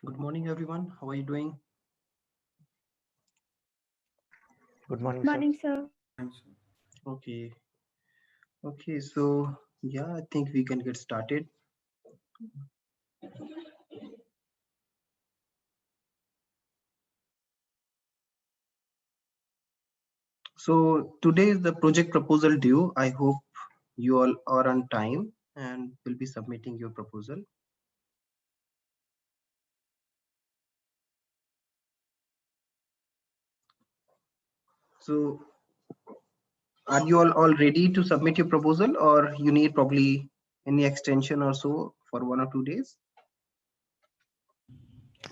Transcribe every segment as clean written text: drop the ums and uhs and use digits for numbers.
Good morning, everyone. How are you doing? Good Good morning, sir. morning, sir. Okay. Okay. So, yeah, I think we can get started. So, today is the project proposal due. I hope you all are on time and will be submitting your proposal. So, are you all ready to submit your proposal, or you need probably any extension or so for 1 or 2 days?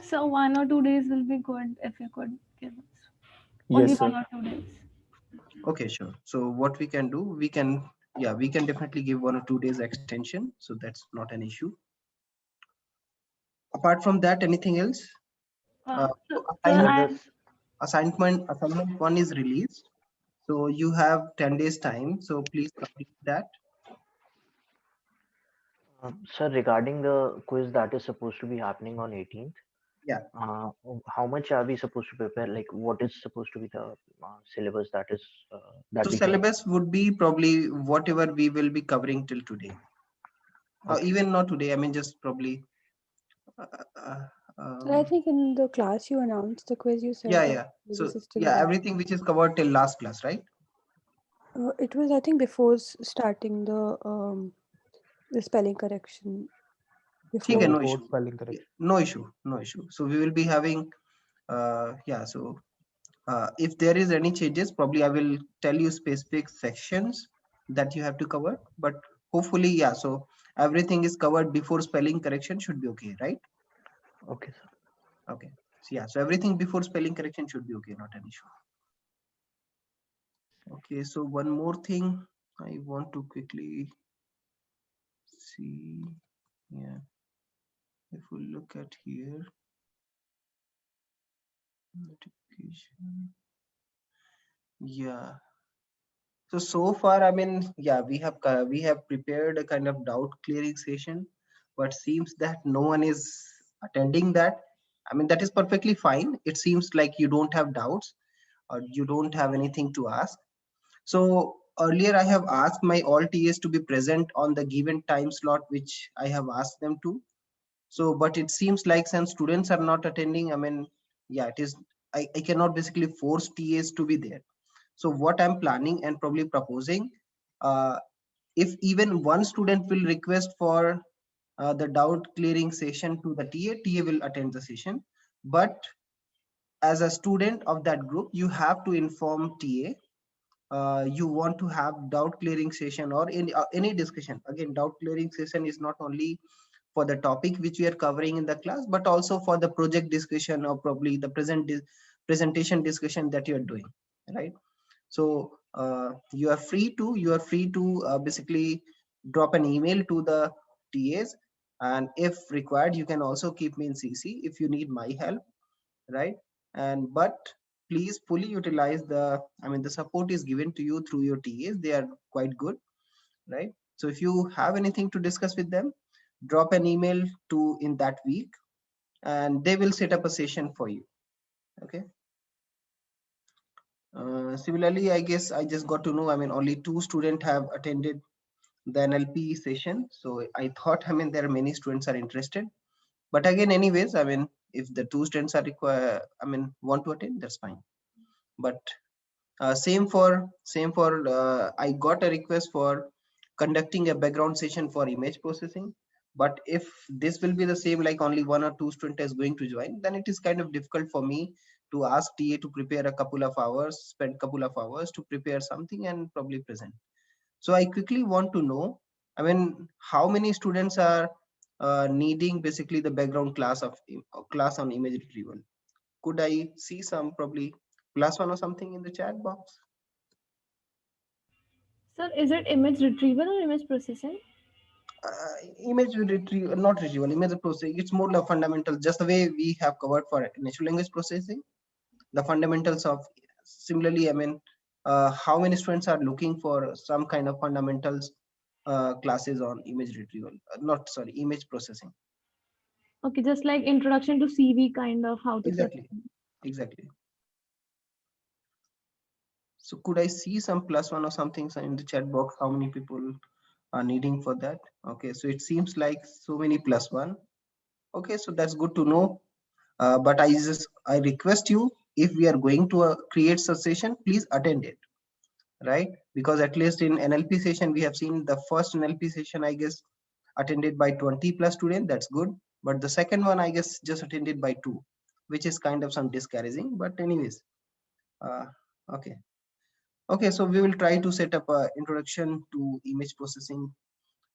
So 1 or 2 days will be good if you could give us only Yes, one sir. or 2 days. Okay, sure. So, what we can do, we can definitely give 1 or 2 days extension. So, that's not an issue. Apart from that, anything else? Uh, Uh, so, so so Sir, assignment I this assignment one is released. So you have 10 days time. So please complete that. sir, regarding the quiz that is supposed to be happening on 18th, Yeah. uh, how much are we supposed to prepare? Like, what is supposed to be the syllabus that is So that we can syllabus would be probably whatever we will be covering till today. Okay. Even not today. I mean, just probably. Uh, uh, And I um, think in the class you announced the quiz, you yeah, said that yeah. So syllabus is still yeah, there. everything which is covered till last class, right? It was, I think, before starting the spelling correction. Okay, Before, no before issue. spelling Yeah, correction? no issue, no issue. So we will be having. Yeah. So if there is any changes, probably I will tell you specific sections that you have to cover. But hopefully, yeah. So everything is covered before spelling correction should be okay, right? Okay, sir. Okay. So yeah. So everything before spelling correction should be okay, not an issue. Okay. So one more thing I want to quickly see. Yeah. If we look at here, notification. Yeah. So far, I mean, yeah, we have prepared a kind of doubt clearing session, but seems that no one is attending that. I mean, that is perfectly fine. It seems like you don't have doubts or you don't have anything to ask. So earlier, I have asked my all TAs to be present on the given time slot which I have asked them to. So, but it seems like some students are not attending. I mean, yeah, it is. I cannot basically force TAs to be there. So what I'm planning and probably proposing, uh, if even one student will request for the doubt clearing session to the TA will attend the session. But as a student of that group, you have to inform TA. You want to have doubt clearing session or any discussion. Again, doubt clearing session is not only for the topic which we are covering in the class, but also for the project discussion or probably the presentation discussion that you are doing, right? So you are free to basically drop an email to the TAs, and if required you can also keep me in CC if you need my help, right? And but please fully utilize the support is given to you through your TAs. They are quite good, right? So if you have anything to discuss with them, drop an email to in that week and they will set up a session for you. Okay. Similarly, I guess I just got to know, I mean, only 2 students have attended the NLP session. So I thought, I mean, there are many students are interested. But again, anyways, I mean, if the 2 students are want to attend, that's fine. But same for I got a request for conducting a background session for image processing. But if this will be the same, like only 1 or 2 students is going to join, then it is kind of difficult for me to ask TA to prepare a couple of hours, spend couple of hours to prepare something and probably present. So I quickly want to know, I mean, how many students are needing basically the background class on image retrieval? Could I see some probably +1 or something in the chat box? sir, is it image retrieval or image processing? Image retrieval, not retrieval, image processing. It's more like fundamental, just the way we have covered for natural language processing, the fundamentals of. Similarly, I mean, how many students are looking for some kind of fundamentals classes on image retrieval? Not sorry, image processing. Okay, just like introduction to CV kind of how to set. Exactly. So could I see some +1 or something in the chat box? How many people are needing for that? Okay, so it seems like so many +1. Okay, so that's good to know. But I request you, if we are going to create such session, please attend it, right? Because at least in NLP session, we have seen the first NLP session, I guess, attended by 20+ students. That's good. But the second one, I guess, just attended by 2, which is kind of some discouraging. But anyways, okay. Okay, so we will try to set up a introduction to image processing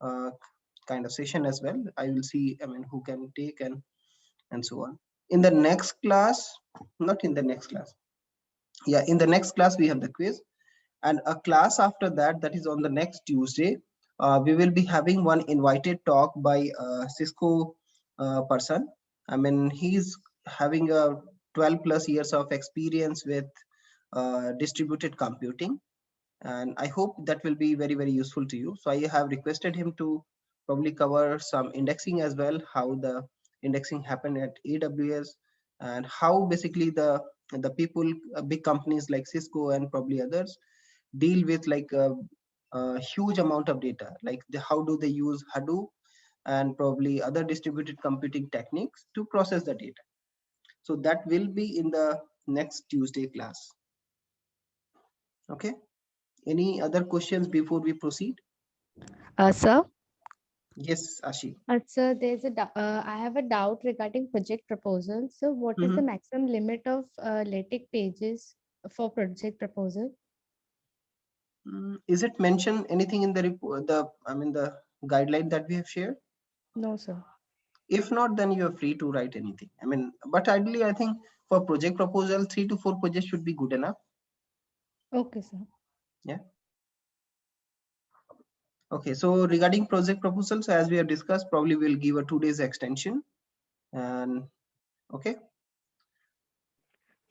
kind of session as well. I will see, I mean, who can take and so on. In the next class, not in the next class. Yeah, in the next class, we have the quiz. And a class after that, that is on the next Tuesday, we will be having one invited talk by a Cisco person. I mean, he's having a 12+ years of experience with distributed computing, and I hope that will be very, very useful to you. So I have requested him to probably cover some indexing as well, how the indexing happened at AWS, and how basically the people, big companies like Cisco and probably others, deal with like a huge amount of data, like how do they use Hadoop and probably other distributed computing techniques to process the data. So that will be in the next Tuesday class. Okay, any other questions before we proceed? Sir, Yes, Ashi. sir, I have a doubt regarding project proposal. So, what is the maximum limit of LaTeX pages for project proposal? Is it mentioned anything in the report, the guideline that we have shared? No, sir. If not, then you are free to write anything. I mean, but ideally, I think for project proposal, 3 to 4 pages should be good enough. Okay, sir. Yeah. Okay, so regarding project proposals, as we have discussed, probably we'll give a 2 days extension. And okay.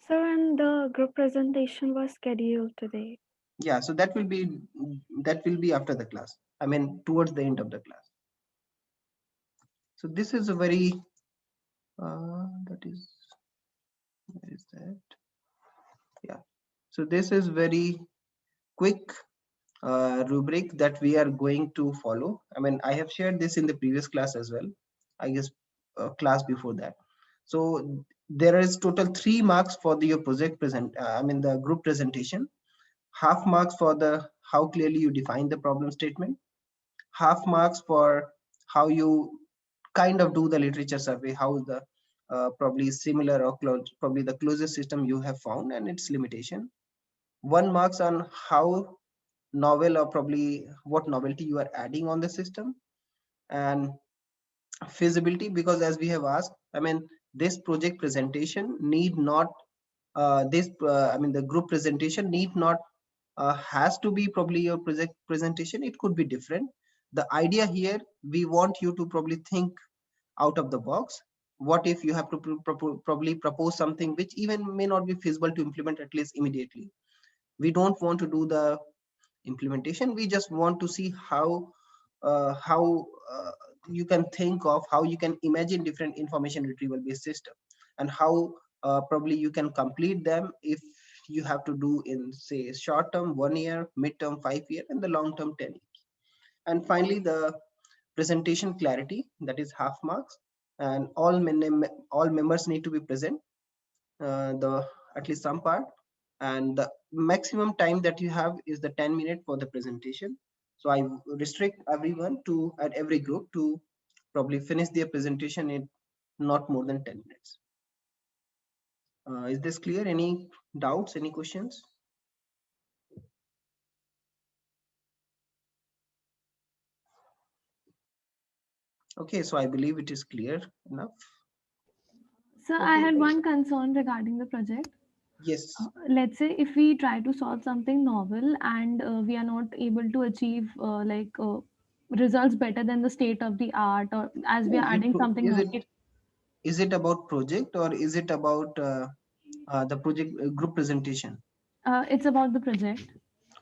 So, and the group presentation was scheduled today. Yeah, so that will be after the class. I mean, towards the end of the class. So this is a very where is that? Yeah. So this is very quick rubric that we are going to follow. I mean, I have shared this in the previous class as well, I guess class before that. So there is total 3 marks for your project the group presentation, half marks for the how clearly you define the problem statement, half marks for how you kind of do the literature survey, how the probably similar or probably the closest system you have found and its limitation. 1 marks on how novel or probably what novelty you are adding on the system, and feasibility, because as we have asked, I mean, this project presentation need not the group presentation need not has to be probably your project presentation. It could be different. The idea here, we want you to probably think out of the box. What if you have to probably propose something which even may not be feasible to implement at least immediately? We don't want to do the implementation. We just want to see how you can think of how you can imagine different information retrieval based system, and how probably you can complete them if you have to do in say short term 1 year, mid-term 5 year, and the long term 10 years. And finally, the presentation clarity, that is half marks, and all members need to be present, the at least some part, and the maximum time that you have is the 10 minutes for the presentation. So I restrict everyone to at every group to probably finish their presentation in not more than 10 minutes. Is this clear? Any doubts, any questions? Okay, so I believe it is clear enough. So I had one concern regarding the project. Yes. Let's say if we try to solve something novel and we are not able to achieve results better than the state of the art, or as we are adding something novel. Is it about project, or is it about the project group presentation? It's about the project.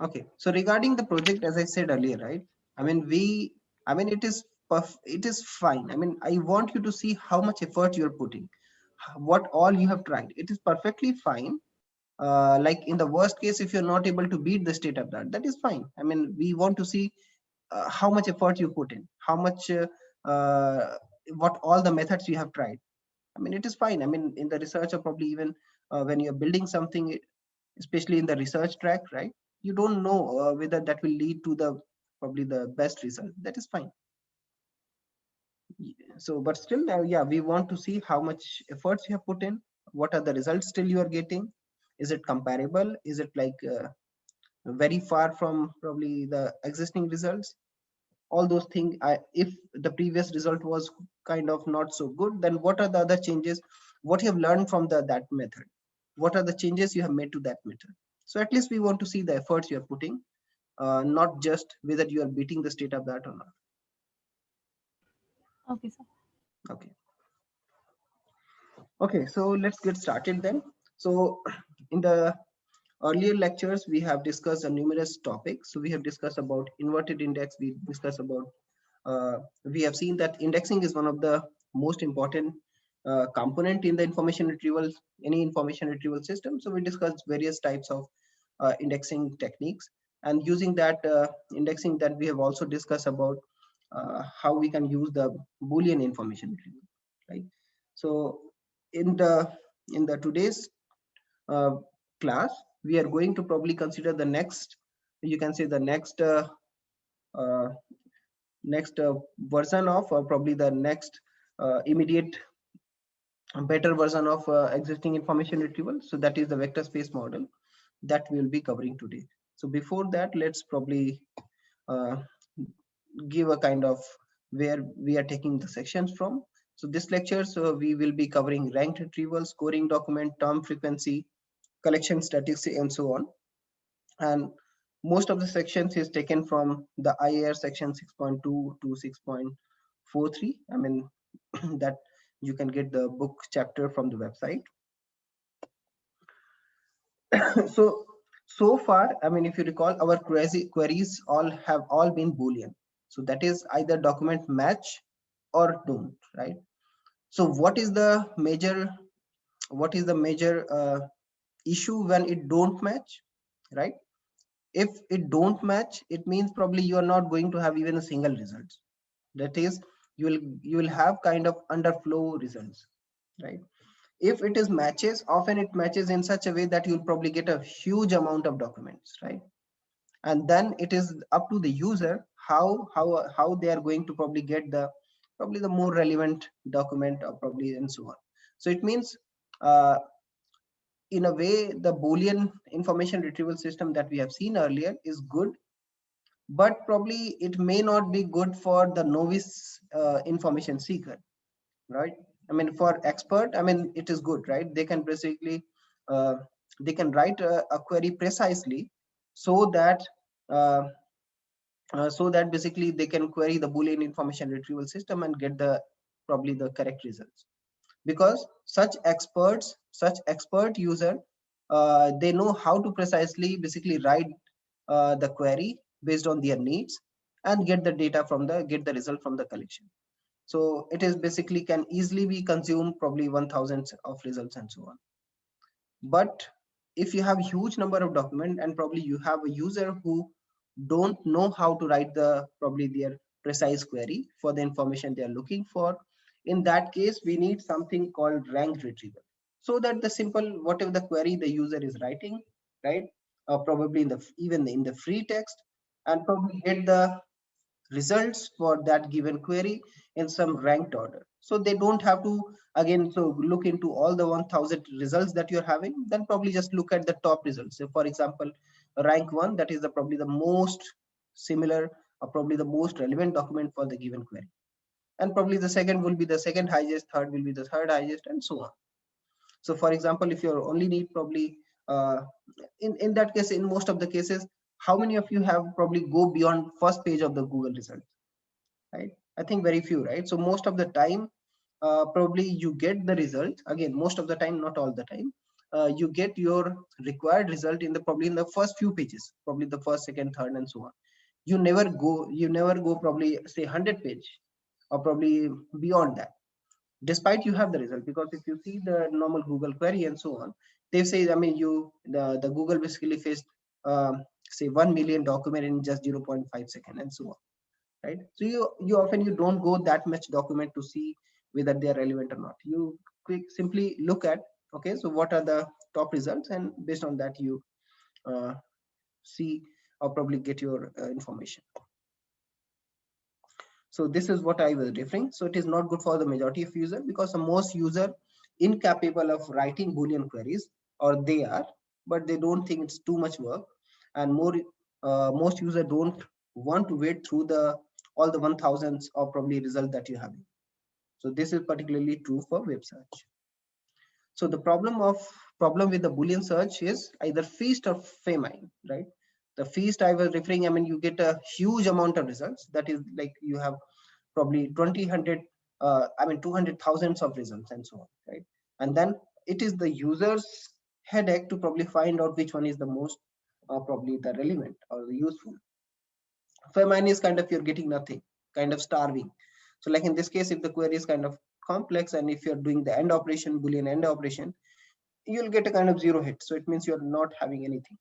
Okay, so regarding the project, as I said earlier, right? I mean, it is it is fine. I mean, I want you to see how much effort you're putting, what all you have tried. It is perfectly fine. Like in the worst case, if you're not able to beat the state of that, that is fine. I mean, we want to see how much effort you put in, how much, what all the methods you have tried. I mean, it is fine. I mean, in the research, or probably even when you're building something, especially in the research track, right? You don't know whether that will lead to the probably the best result. That is fine. So, but still, yeah, we want to see how much efforts you have put in. What are the results still you are getting? Is it comparable? Is it like very far from probably the existing results? All those things. If the previous result was kind of not so good, then what are the other changes? What you have learned from that method? What are the changes you have made to that method? So at least we want to see the efforts you are putting, not just whether you are beating the state of that or not. Okay, sir. Okay. Okay, so let's get started then. So in the earlier lectures, we have discussed numerous topics. So we have discussed about inverted index. We discussed about, we have seen that indexing is one of the most important component in the information retrieval, any information retrieval system. So we discussed various types of indexing techniques, and using that indexing, that we have also discussed about how we can use the Boolean information retrieval, right? So in the today's class, we are going to probably consider the next, you can say the next uh, version of, or probably the next immediate better version of existing information retrieval. So that is the vector space model that we will be covering today. So before that, let's probably uh, give a kind of where we are taking the sections from. So this lecture, so we will be covering ranked retrieval, scoring document, term frequency, collection statistics, and so on. And most of the sections is taken from the IAR section 6.2 to 6.43. I mean, that you can get the book chapter from the website. so far, I mean, if you recall, our queries have all been Boolean. So that is either document match or don't, right? So what is the major issue when it don't match, right? If it don't match, it means probably you are not going to have even a single result. That is, you will have kind of underflow results, right? If it is matches, often it matches in such a way that you'll probably get a huge amount of documents, right? And then it is up to the user how they are going to probably get the more relevant document, or probably, and so on. So it means in a way, the Boolean information retrieval system that we have seen earlier is good, but probably it may not be good for the novice information seeker, right? I mean, for expert, I mean, it is good, right? They can basically they can write a query precisely, so that basically they can query the Boolean information retrieval system and get the probably the correct results. Because such expert user, they know how to precisely basically write the query based on their needs, and get the data from get the result from the collection. So it is basically can easily be consumed probably 1000 of results and so on. But if you have huge number of documents, and probably you have a user who don't know how to write probably their precise query for the information they are looking for, in that case we need something called ranked retrieval, so that the simple whatever the query the user is writing, right, probably even in the free text, and probably get the results for that given query in some ranked order. So they don't have to again look into all the 1000 results that you're having. Then probably just look at the top results. So for example, rank 1, that is probably the most similar, or probably the most relevant document for the given query, and probably the second will be the second highest, third will be the third highest, and so on. So for example, if you only need probably in that case, in most of the cases, how many of you have probably go beyond first page of the Google results, right? I think very few, right? So most of the time, probably you get the result, again, most of the time, not all the time, you get your required result in the probably in the first few pages, probably the first, second, third, and so on. You never go probably say 100 page. or probably beyond that, despite you have the result. Because if you see the normal Google query and so on, they say, I mean, the Google basically faced say 1 million document in just 0.5 seconds and so on, right? So you often you don't go that much document to see whether they are relevant or not. You simply look at, okay, so what are the top results, and based on that you see or probably get your information. So this is what I was referring. So it is not good for the majority of user, because the most user incapable of writing Boolean queries, or they are, but they don't think it's too much work, and most user don't want to wait through all the 1000s or probably result that you have. So this is particularly true for web search. So the problem with the Boolean search is either feast or famine, right? The feast I was referring, I mean, you get a huge amount of results. That is like you have probably 200,000 of results and so on, right? And then it is the user's headache to probably find out which one is the most probably the relevant or the useful. Famine is kind of you're getting nothing, kind of starving. So like in this case, if the query is kind of complex, and if you're doing the end operation, Boolean end operation, you'll get a kind of zero hit. So it means you're not having anything.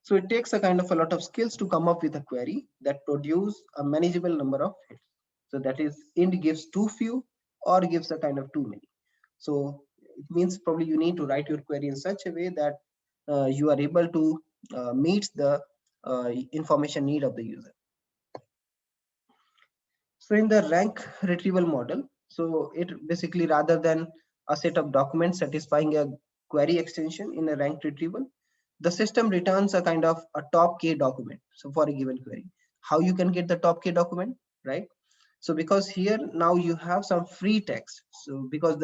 So it takes a kind of a lot of skills to come up with a query that produce a manageable number of hits. So that is, int gives too few or gives a kind of too many. So it means probably you need to write your query in such a way that you are able to meet the information need of the user. So in the rank retrieval model, so it basically, rather than a set of documents satisfying a query extension in a ranked retrieval, the system returns a kind of a top K document. So for a given query, how you can get the top K document, right? So because here now you have some free text. So because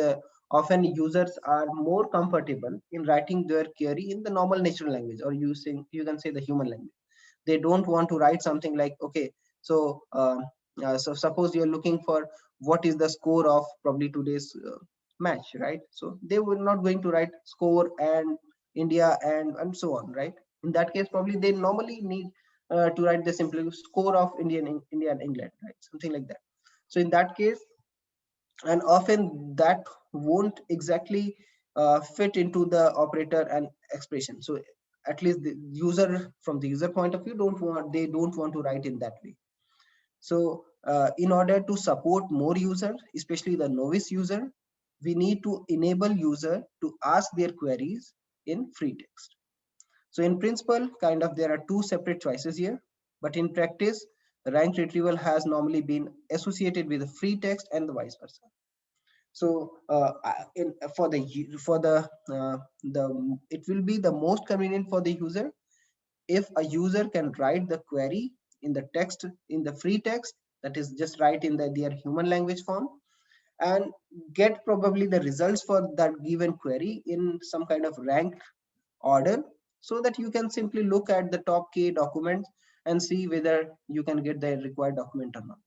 often users are more comfortable in writing their query in the normal natural language, or you can say the human language. They don't want to write something like, okay, so so suppose you're looking for what is the score of probably today's match, right? So they were not going to write score and India and so on, right? In that case, probably they normally need to write the simple score of India and England, right? Something like that. So in that case, and often that won't exactly fit into the operator and expression. So at least the user, from the user point of view, they don't want to write in that way. So in order to support more user, especially the novice user, we need to enable user to ask their queries in free text. So in principle, kind of there are two separate choices here, but in practice, ranked retrieval has normally been associated with the free text and the vice versa. So it will be the most convenient for the user if a user can write the query in the text, in the free text, that is just write in their human language form, and get probably the results for that given query in some kind of ranked order, so that you can simply look at the top K documents and see whether you can get the required document or not.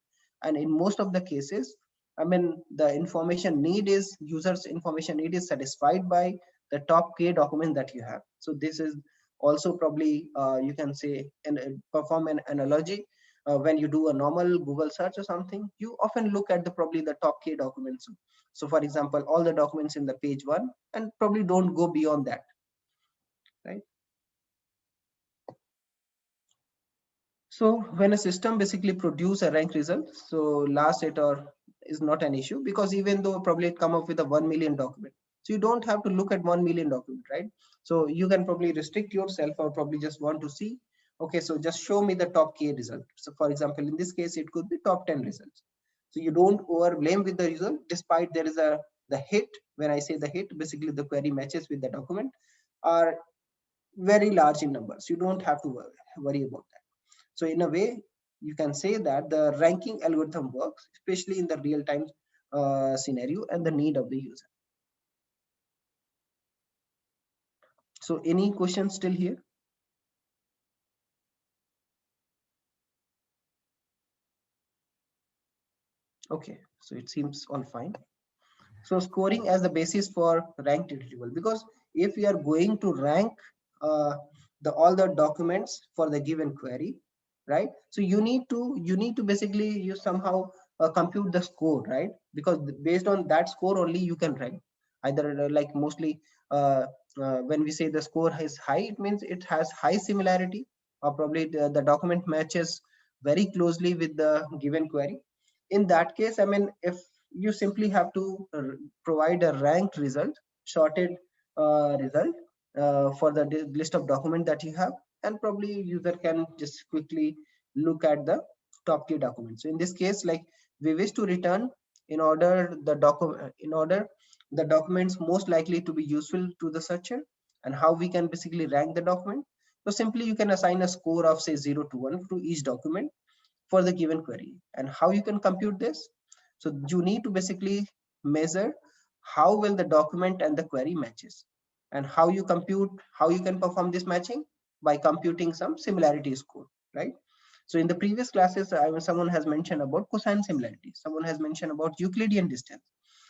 And in most of the cases, I mean, the user's information need is satisfied by the top K document that you have. So this is also probably you can say and perform an analogy. When you do a normal Google search or something, you often look at probably the top K documents. So for example, all the documents in the page one, and probably don't go beyond that, right? So when a system basically produce a rank result, so last iter is not an issue, because even though probably it come up with a 1 million document, so you don't have to look at 1 million document, right? So you can probably restrict yourself, or probably just want to see, okay, so just show me the top K result. So for example, in this case, it could be top 10 results. So you don't overblame with the result, despite there is the hit. When I say the hit, basically the query matches with the document are very large in numbers. You don't have to worry about that. So in a way, you can say that the ranking algorithm works, especially in the real-time scenario and the need of the user. So any questions still here? Okay, so it seems all fine. So scoring as the basis for ranked retrieval, because if we are going to rank all the documents for the given query, right? So you need to basically somehow compute the score, right? Because based on that score only you can rank. Either like mostly when we say the score is high, it means it has high similarity, or probably the document matches very closely with the given query. In that case, I mean, if you simply have to provide a ranked result, sorted result for the list of document that you have, and probably user can just quickly look at the top key document. So in this case, like we wish to return in order the documents most likely to be useful to the searcher, and how we can basically rank the document. So simply you can assign a score of say 0 to 1 to each document for the given query. And how you can compute this? So you need to basically measure how well the document and the query matches. And how you can perform this matching? By computing some similarity score, right? So in the previous classes, someone has mentioned about cosine similarity. Someone has mentioned about Euclidean distance.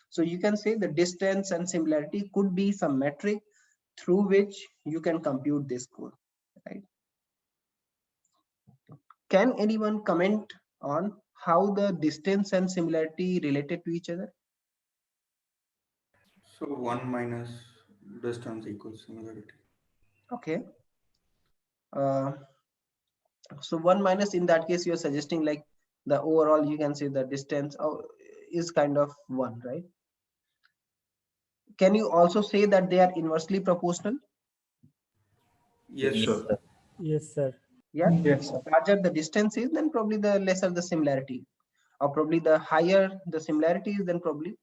So you can say the distance and similarity could be some metric through which you can compute this score, right? Can anyone comment on how the distance and similarity related to each other? So 1 minus distance equals similarity. Okay. So 1 minus, in that case, you're suggesting like the overall, you can say the distance is kind of 1, right? Can you also say that they are inversely proportional? Yes, Yes, sir. sir. Yes, sir. Yeah. Yes, The larger the distance is, then probably the lesser the similarity, or probably the higher the similarity is, then probably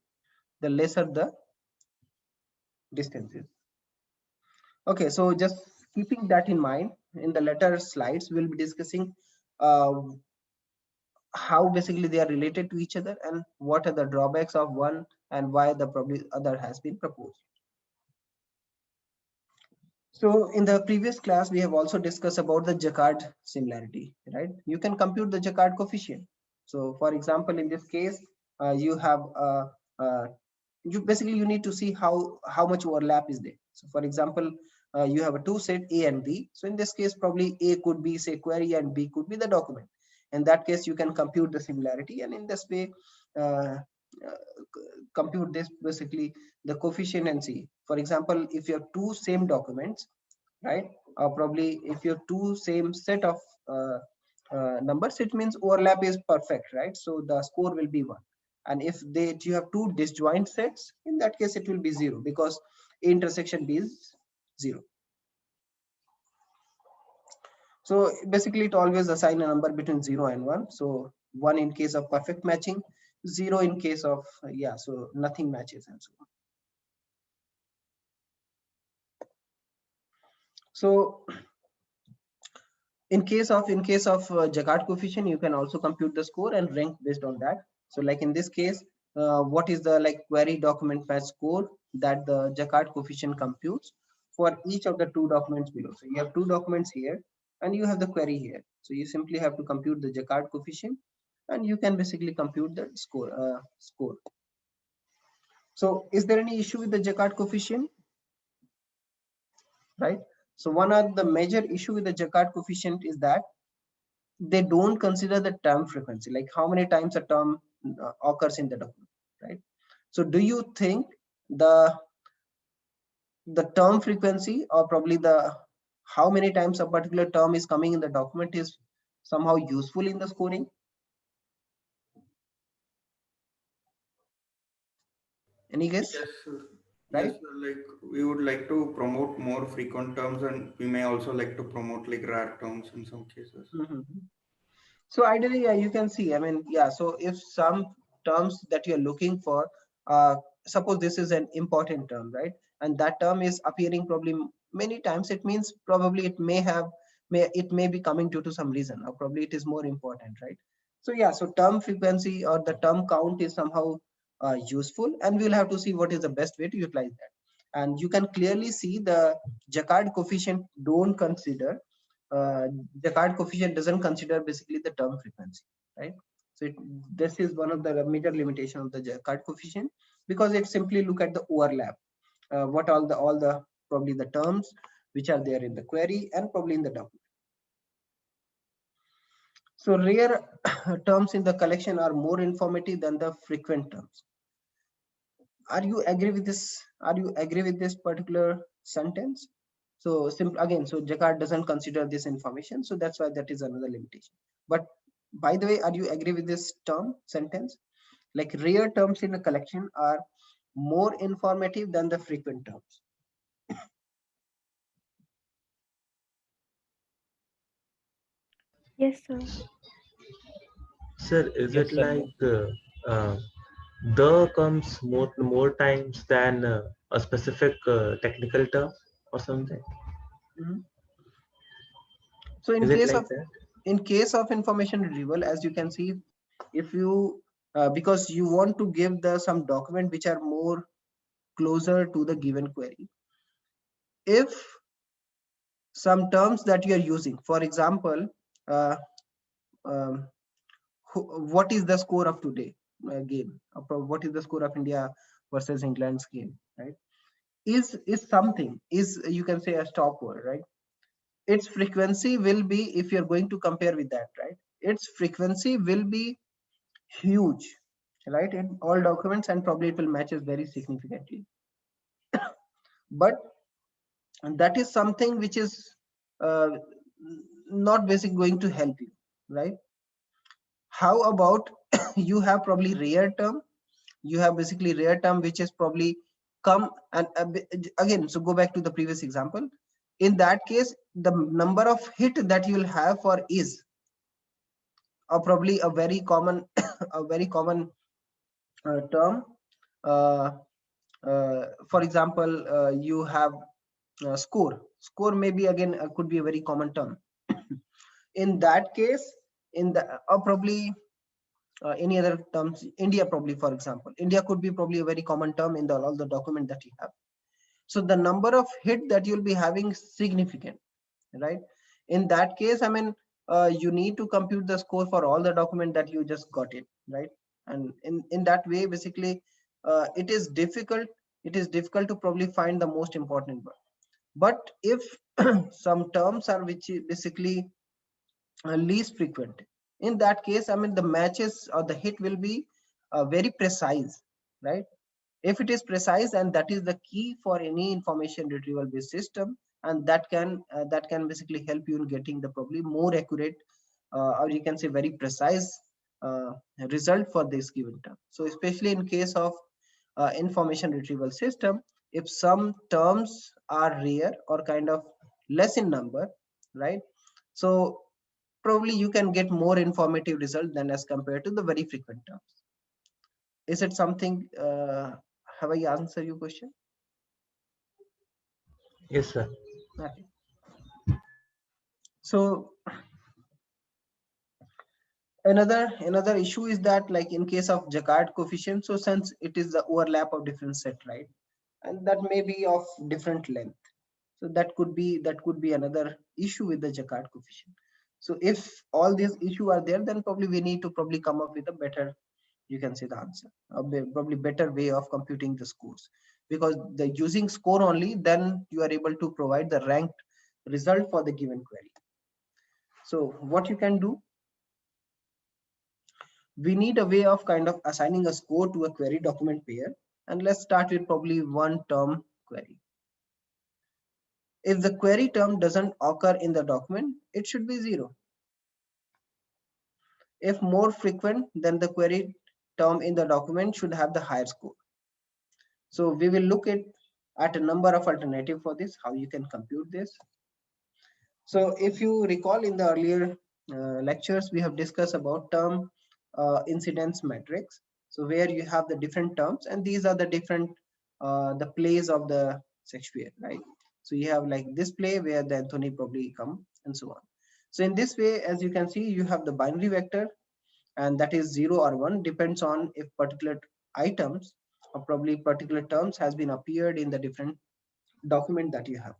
the lesser the distance is. Okay, so just keeping that in mind, in the later slides, we'll be discussing how basically they are related to each other, and what are the drawbacks of one, and why the probably other has been proposed. So in the previous class, we have also discussed about the Jaccard similarity, right? You can compute the Jaccard coefficient. So for example, in this case, you have you need to see how much overlap is there. So for example, you have a two set A and B. So in this case, probably A could be say query and B could be the document. In that case, you can compute the similarity, and in this way, uh, compute this basically the coefficient and see. For example, if you have two same documents, right? Or probably if you have two same set of numbers, it means overlap is perfect, right? So the score will be 1. And if you have two disjoint sets, in that case it will be 0, because A intersection B is 0. So basically it always assign a number between 0 and 1. So 1 in case of perfect matching, 0 in case of so nothing matches, and so on. So in case of Jaccard coefficient, you can also compute the score and rank based on that. So like in this case, what is the like query document match score that the Jaccard coefficient computes for each of the two documents below? So you have two documents here and you have the query here. So you simply have to compute the Jaccard coefficient, and you can basically compute the score. So is there any issue with the Jaccard coefficient? Right. So one of the major issue with the Jaccard coefficient is that they don't consider the term frequency, like how many times a term occurs in the document, right? So do you think the term frequency, or probably the how many times a particular term is coming in the document, is somehow useful in the scoring? Any guess? Yes, sir. Right? Yes, sir. Like we would like to promote more frequent terms, and we may also like to promote like rare terms in some cases. So ideally, you can see, I mean, so if some terms that you're looking for, suppose this is an important term, right? And that term is appearing probably many times, it means probably it may be coming due to some reason, or probably it is more important, right? So so term frequency or the term count is somehow useful, and we'll have to see what is the best way to utilize that. And you can clearly see the Jaccard coefficient don't consider Jaccard coefficient doesn't consider basically the term frequency, right? So this is one of the major limitation of the Jaccard coefficient, because it simply look at the overlap, what all the probably the terms which are there in the query and probably in the document. So rare terms in the collection are more informative than the frequent terms. Are you agree with this? Are you agree with this particular sentence? So simple again. So Jacquard doesn't consider this information. So that's why that is another limitation. But by the way, are you agree with this term sentence? Like rare terms in a collection are more informative than the frequent terms. Yes, sir. Sir, is Yes, it sir. like the comes more times than a specific technical term or something? Mhm. So Is it like that? in case of information retrieval, as you can see, if you because you want to give the some document which are more closer to the given query. If some terms that you are using, for example, uh, um, what is the score of today game? What is the score of India versus England's game? Right? Is something is you can say a stopword, right? Its frequency will be, if you're going to compare with that, right? Its frequency will be huge, right? In all documents, and probably it will matches very significantly. But that is something which is uh, not basically going to help you, right? How about you have probably rare term, you have basically rare term which is probably come and again, so go back to the previous example. In that case, the number of hit that you will have for is probably a very common a very common term. uh, for example, you have score maybe again could be a very common term. In that case, in the or probably any other terms, India probably, for example, India could be probably a very common term in all the document that you have. So the number of hit that you'll be having is significant, right? In that case, I mean, you need to compute the score for all the document that you just got it, right? And in that way, basically, it is difficult. It is difficult to probably find the most important one. But if some terms are which is basically least frequent, in that case, I mean, the matches or the hit will be very precise, right? If it is precise, and that is the key for any information retrieval based system, and that can basically help you in getting the probably more accurate or you can say very precise uh, result for this given term. So especially in case of information retrieval system, if some terms are rare or kind of less in number, right? So probably you can get more informative result than as compared to the very frequent terms. Is it something have I answered your question? Yes, sir. Okay. So another issue is that, like in case of Jacquard coefficient, so since it is the overlap of different set, right, and that may be of different length, so that could be another issue with the Jacquard coefficient. So if all these issues are there, then probably we need to probably come up with a better, you can say, the answer, probably better way of computing the scores, because the using score only, then you are able to provide the ranked result for the given query. So what you can do, we need a way of kind of assigning a score to a query document pair, and let's start with probably one term query. If the query term doesn't occur in the document, it should be 0. If more frequent, then the query term in the document should have the higher score. So we will look at a number of alternatives for this, how you can compute this. So if you recall, in the earlier lectures, we have discussed about term incidence matrix. So where you have the different terms, and these are the different the plays of the Shakespeare, right? So you have like this play where the Anthony probably come and so on. So in this way, as you can see, you have the binary vector, and that is 0 or 1, depends on if particular items or probably particular terms has been appeared in the different document that you have.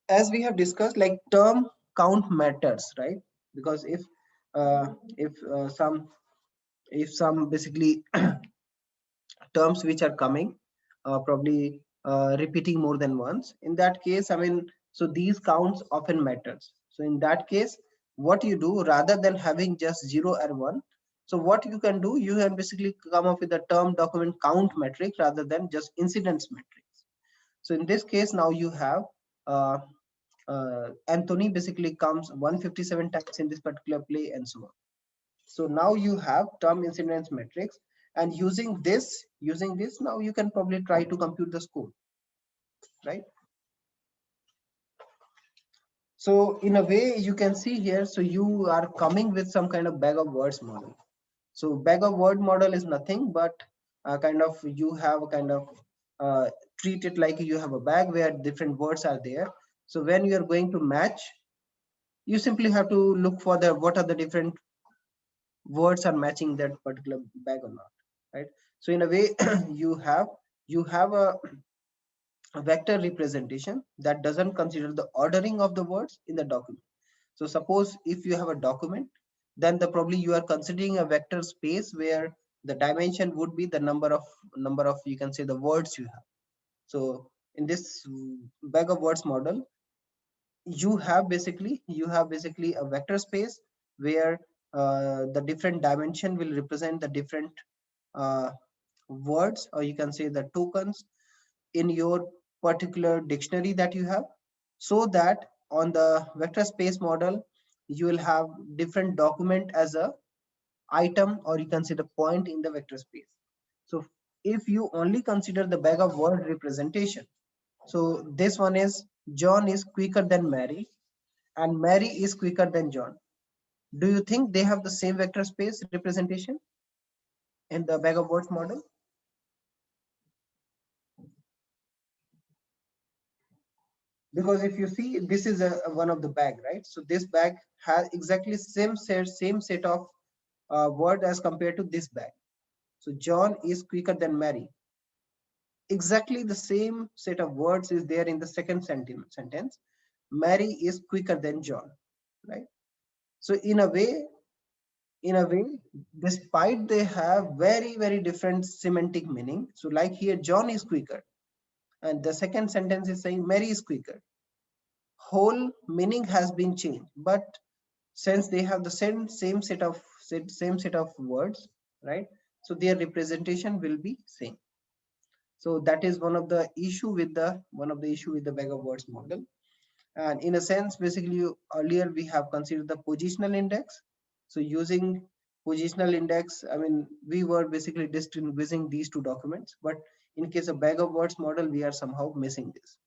As we have discussed, like term count matters, right? Because if some basically terms which are coming probably repeating more than once, in that case, I mean, so these counts often matters. So So in that case, what you do, rather than having just 0 and 1, so what you can do, you can basically come up with a term document count metric rather than just incidence metrics. So in this case, now you have Anthony basically comes 157 times in this particular play and so on. So now you have term incidence metrics, and using this, now you can probably try to compute the score, right? So in a way, you can see here, so you are coming with some kind of bag of words model. So bag of word model is nothing but kind of, you have a kind of treat it like you have a bag where different words are there. So when you are going to match, you simply have to look for the what are the different words are matching that particular bag or not, right? So in a way, you have a vector representation that doesn't consider the ordering of the words in the document. So suppose if you have a document, then probably you are considering a vector space where the dimension would be the number of you can say the words you have. So in this bag of words model, you have basically a vector space where the different dimension will represent the different words, or you can say the tokens in your particular dictionary that you have, so that on the vector space model you will have different document as a item, or you can say the point in the vector space. So if you only consider the bag of word representation, so this one is John is quicker than Mary and Mary is quicker than John. Do you think they have the same vector space representation in the bag of words model? Because if you see, this is one of the bag, right? So this bag has exactly same set of word as compared to this bag. So John is quicker than Mary. Exactly the same set of words is there in the second sentence. Mary is quicker than John, right? So in a way, despite they have very different semantic meaning. So like here, John is quicker, and the second sentence is saying Mary is quicker. Whole meaning has been changed, but since they have the same set of words, right? So their representation will be same. So that is one of the issue with the bag of words model. And in a sense, basically, earlier we have considered the positional index. So using positional index, I mean, we were basically distinguishing these two documents, but in case of bag of words model, we are somehow missing this.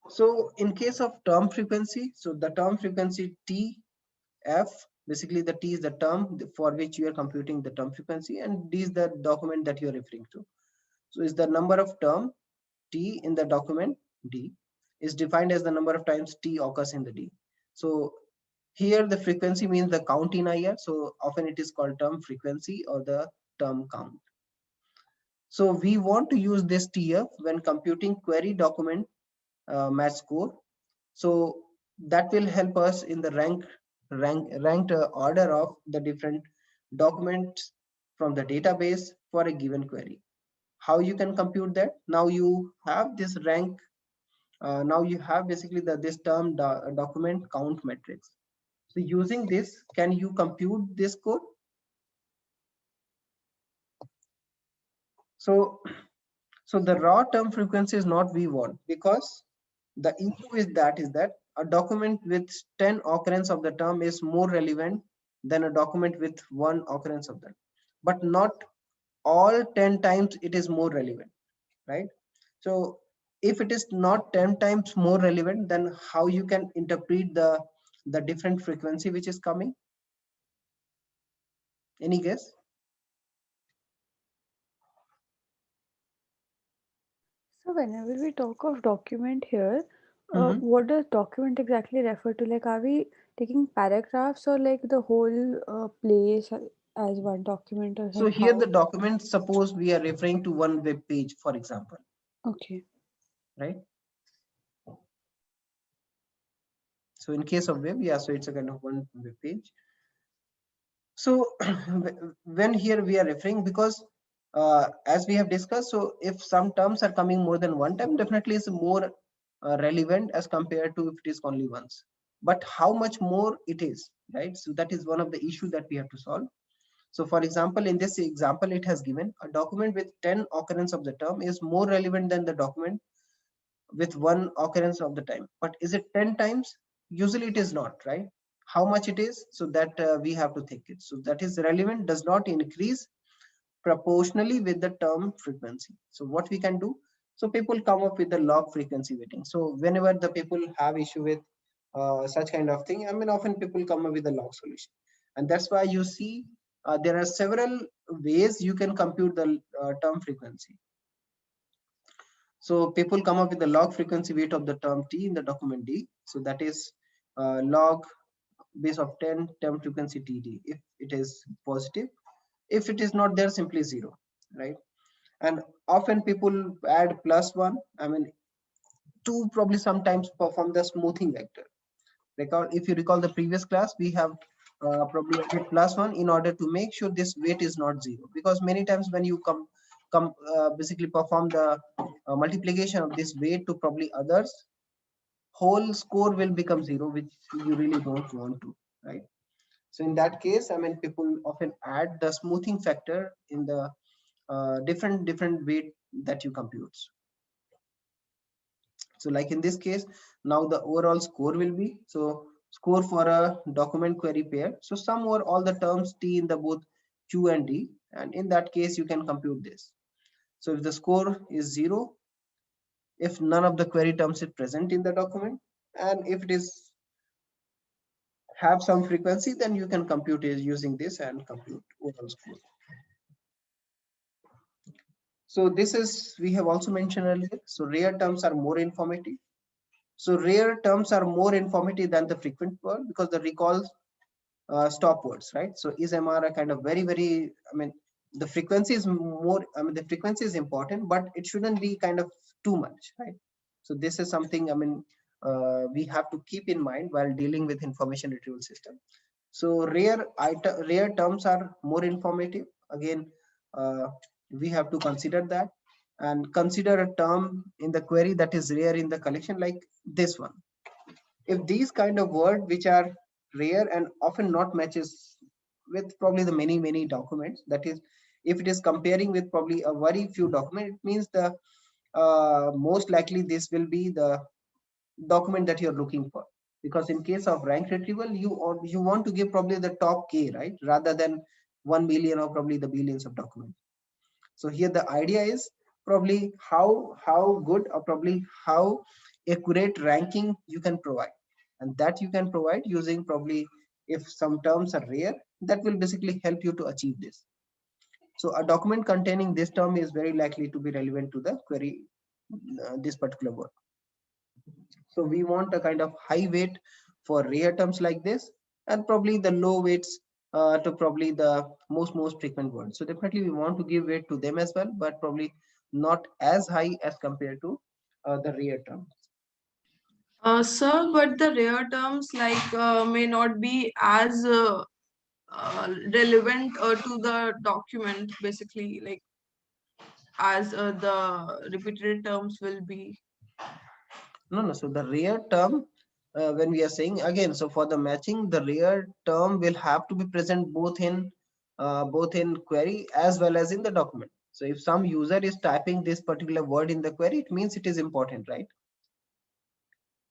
So in case of term frequency, so the term frequency TF, basically the T is the term for which you are computing the term frequency, and D is the document that you are referring to. So is the number of term T in the document D is defined as the number of times T occurs in the D. So here the frequency means the count in IR. So often it is called term frequency or the term count. So we want to use this TF when computing query document match score. So that will help us in the ranked order of the different documents from the database for a given query. How you can compute that? Now you have this rank. Now you have basically this term document count matrix. So using this, can you compute this code? So the raw term frequency is not we want, because the issue is that a document with 10 occurrence of the term is more relevant than a document with 1 occurrence of that, but not all 10 times it is more relevant, right? So if it is not 10 times more relevant, then how you can interpret the different frequency which is coming? Any guess? So whenever we talk of document here, Mhm. what does document exactly refer to? Like, are we taking paragraphs or like the whole place as one document, or So like here how? the document, suppose we are referring to one web page, for example, Okay. right? So in case of web, yeah, so it's a kind of one web page. So when here we are referring, because as we have discussed, so if some terms are coming more than one time, definitely it's more relevant as compared to if it is only once. But how much more it is, right? So that is one of the issue that we have to solve. So for example, in this example, it has given a document with 10 occurrence of the term is more relevant than the document with one occurrence of the time. But is it 10 times? Usually it is not, right? How much it is? So that we have to think it. So that is relevant does not increase proportionally with the term frequency. So what we can do? So people come up with the log frequency weighting. So whenever the people have issue with such kind of thing, I mean, often people come up with a log solution. And that's why you see there are several ways you can compute the term frequency. So people come up with the log frequency weight of the term T in the document D. So that is log base of 10 term frequency TD if it is positive. If it is not there, simply 0, right? And often people add +1. I mean, to probably sometimes perform the smoothing vector. If you recall the previous class, we have probably added +1 in order to make sure this weight is not 0. Because many times when you basically perform the multiplication of this weight to probably others, whole score will become 0, which you really don't want to, right? So in that case, I mean, people often add the smoothing factor in the different weight that you compute. So like in this case, now the overall score will be, so score for a document query pair. So sum over all the terms T in the both Q and D. And in that case, you can compute this. So if the score is 0, if none of the query terms is present in the document, and if it is have some frequency, then you can compute it using this and compute overall score. So this is, we have also mentioned earlier. So rare terms are more informative. So rare terms are more informative than the frequent word because the recall stop words, right? So is MR a kind of very, I mean, the frequency is more, I mean, the frequency is important, but it shouldn't be kind of too much, right? So this is something, I mean, we have to keep in mind while dealing with information retrieval system. So rare terms are more informative. Again, we have to consider that and consider a term in the query that is rare in the collection like this one. If these kind of words which are rare and often not matches with probably the many documents, that is, if it is comparing with probably a very few documents, it means the most likely this will be the document that you're looking for. Because in case of rank retrieval, you want to give probably the top K, right, rather than 1 million or probably the billions of documents. So here the idea is probably how good or probably how accurate ranking you can provide, and that you can provide using probably, if some terms are rare, that will basically help you to achieve this. So a document containing this term is very likely to be relevant to the query, this particular word. So we want a kind of high weight for rare terms like this, and probably the low weights to probably the most frequent words. So definitely we want to give weight to them as well, but probably not as high as compared to the rare terms. Sir, but the rare terms may not be as relevant to the document, basically, like as the repeated terms will be. No. So the rare term, when we are saying again, so for the matching, the rare term will have to be present both in query as well as in the document. So if some user is typing this particular word in the query, it means it is important, right?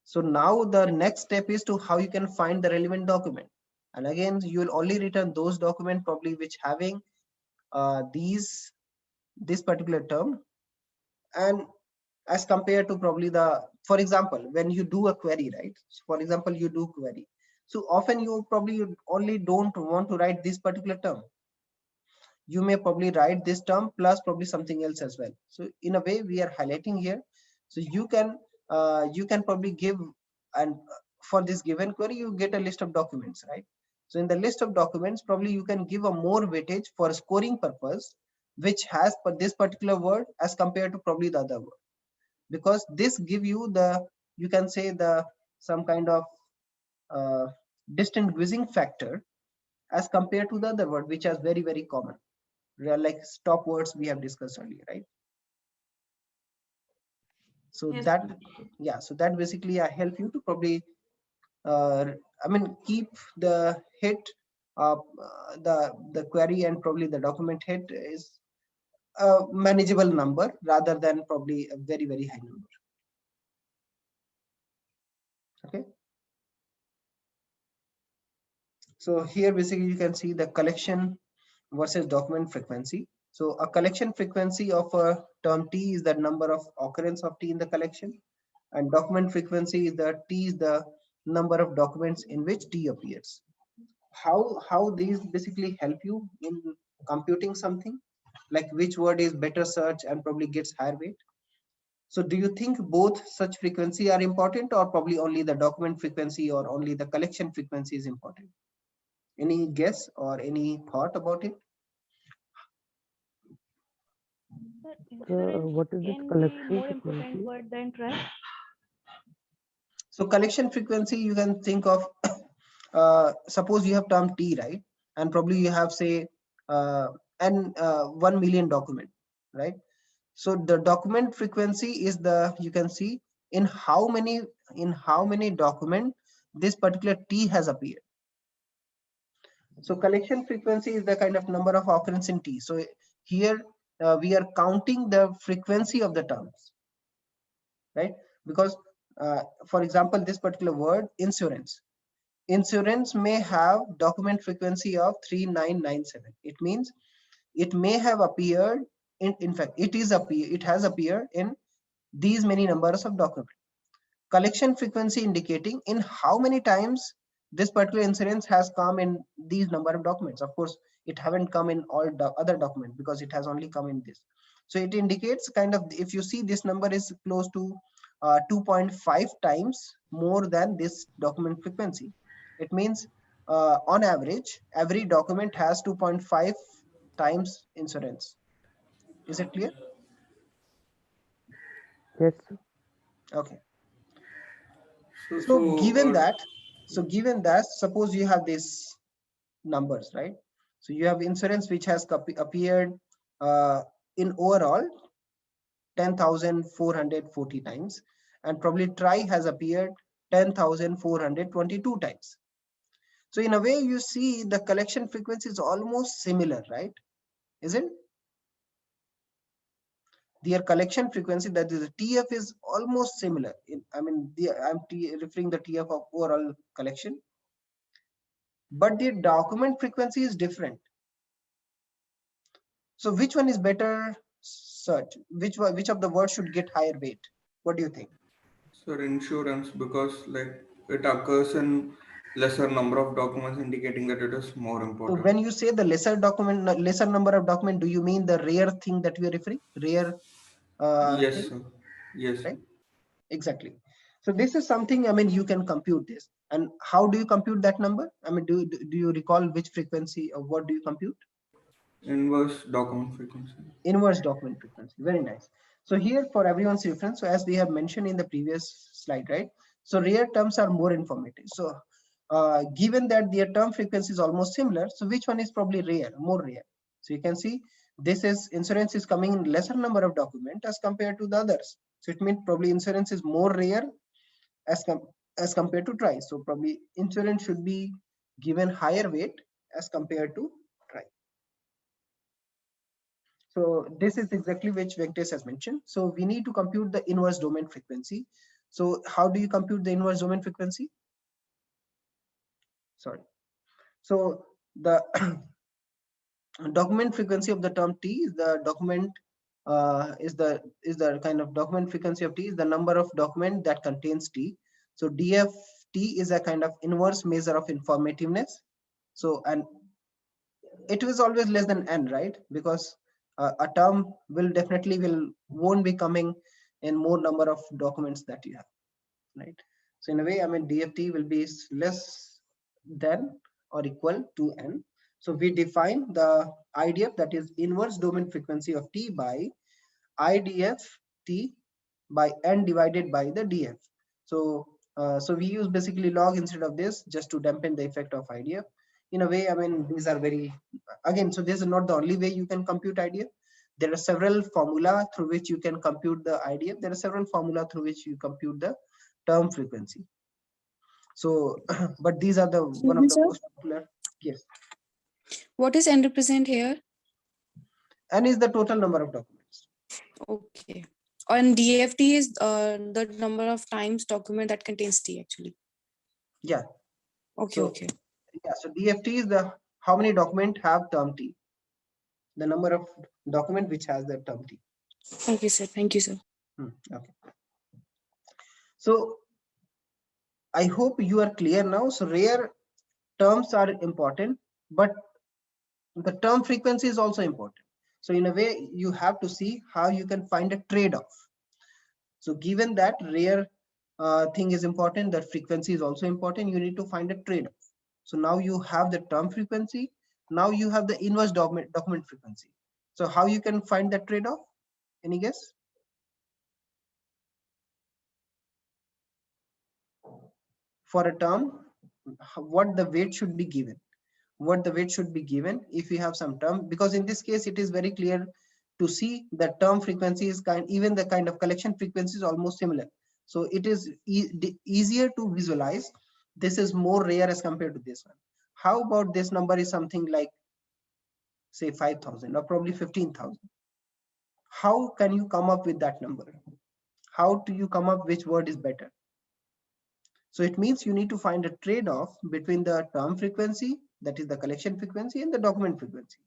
So now the next step is to how you can find the relevant document. And again, you will only return those documents probably which having this particular term, and as compared to probably the, for example, when you do a query, right? So for example, you do query. So often you only don't want to write this particular term. You may probably write this term plus probably something else as well. So in a way we are highlighting here. So you can probably give, and for this given query, you get a list of documents, right? So in the list of documents, probably you can give a more weightage for scoring purpose, which has this particular word as compared to probably the other word, because this give you the, you can say the some kind of distinguishing factor as compared to the other word, which is very common, like stop words we have discussed earlier, right? So Yes. that, yeah, so that basically I help you to probably keep the hit the query and probably the document hit is a manageable number rather than probably a very, very high number. Okay. So here basically you can see the collection versus document frequency. So a collection frequency of a term T is the number of occurrence of T in the collection, and document frequency is the T is the number of documents in which T appears. How these basically help you in computing something, like which word is better search and probably gets higher weight. So do you think both such frequency are important, or probably only the document frequency or only the collection frequency is important? Any guess or any thought about it? Sir, insurance What is this can be collection more important frequency? word than trust. So collection frequency, you can think of, suppose you have term T, right? And probably you have say, 1 million document, right? So the document frequency is the, you can see in how many document this particular T has appeared. So collection frequency is the kind of number of occurrence in T. So here we are counting the frequency of the terms, right? Because for example, this particular word insurance may have document frequency of 3997. It means it may have appeared in fact it has appeared in these many numbers of documents. Collection frequency indicating in how many times this particular insurance has come in these number of documents. Of course, it haven't come in all other documents because it has only come in this. So it indicates kind of, if you see this number is close to 2.5 times more than this document frequency. It means on average, every document has 2.5 times insurance. Is it clear? Yes. Okay. So given that, suppose you have these numbers, right? So you have insurance which has appeared in overall 10,440 times, and probably try has appeared 10,422 times. So in a way, you see the collection frequency is almost similar, right? Isn't their collection frequency, that is the TF, is almost similar. I'm referring the TF of overall collection, but the document frequency is different. So which one is better search? Which of the words should get higher weight? What do you think? Sir, insurance, because like it occurs in lesser number of documents, indicating that it is more So important. when you say the lesser number of document, do you mean the rare thing that we are referring? Rare Yes, thing, sir. Yes, sir. right? Exactly. So this is something, you can compute this. And how do you compute that number? Do you recall which frequency or what do you compute? Inverse document frequency. Inverse document frequency. Very nice. So here for everyone's reference, so as we have mentioned in the previous slide, right? So rare terms are more informative. So given that their term frequency is almost similar, so which one is probably rare, more rare? So you can see this is insurance is coming in lesser number of document as compared to the others. So it means probably insurance is more rare as compared to try. So probably insurance should be given higher weight as compared to try. So this is exactly which Venkatesh has mentioned. So we need to compute the inverse domain frequency. So how do you compute the inverse domain frequency? Sorry. So the document frequency of the term T is the document is the kind of document frequency of T is the number of document that contains T. So DFT is a kind of inverse measure of informativeness. So, and it is always less than n, right? Because a term won't be coming in more number of documents that you have, right? So in a way, DFT will be less than or equal to n. So we define the IDF, that is inverse domain frequency of T, by IDF T by n divided by the DF. So so we use basically log instead of this just to dampen the effect of IDF. In a way, these are very, again, so this is not the only way you can compute IDF. There are several formula through which you can compute the IDF. There are several formula through which you compute the term frequency. So, but these are the one of the Sir, most popular. Yes. what is n represent here? N is the total number of documents. Okay. And DFT is the number of times document that contains T actually. Yeah. Okay, So, okay. yeah. So DFT is the how many document have term T. The number of document which has the term T. Okay, sir. Thank you, sir. Okay. So I hope you are clear now. So rare terms are important, but the term frequency is also important. So in a way, you have to see how you can find a trade-off. So given that rare thing is important, that frequency is also important, you need to find a trade-off. So now you have the term frequency, now you have the inverse document frequency. So how you can find that trade-off? Any guess? For a term, what the weight should be given? What the weight should be given if you have some term, because in this case it is very clear to see that term frequency is even the kind of collection frequency is almost similar. So it is easier to visualize. This is more rare as compared to this one. How about this number is something like say 5,000 or probably 15,000. How can you come up with that number? How do you come up which word is better? So it means you need to find a trade-off between the term frequency, that is the collection frequency, and the document frequency.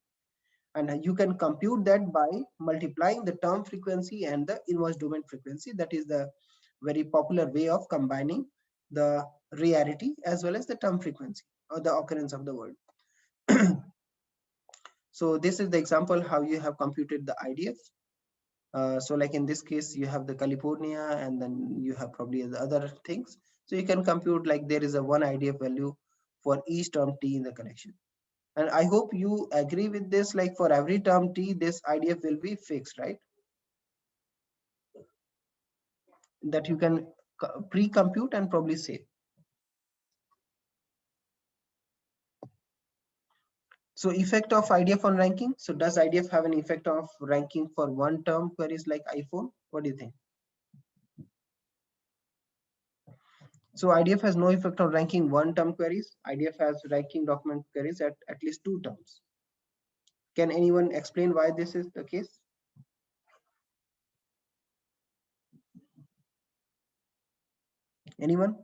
And you can compute that by multiplying the term frequency and the inverse domain frequency. That is the very popular way of combining the rarity as well as the term frequency or the occurrence of the word. So this is the example how you have computed the IDF. So like in this case, you have the California and then you have probably the other things. So you can compute like there is a one IDF value for each term T in the collection. And I hope you agree with this, like for every term T, this IDF will be fixed, right? That you can pre-compute and probably say. So effect of IDF on ranking. So does IDF have an effect of ranking for one term queries like iPhone? What do you think? So IDF has no effect on ranking one term queries. IDF has ranking document queries at least two terms. Can anyone explain why this is the case? Anyone?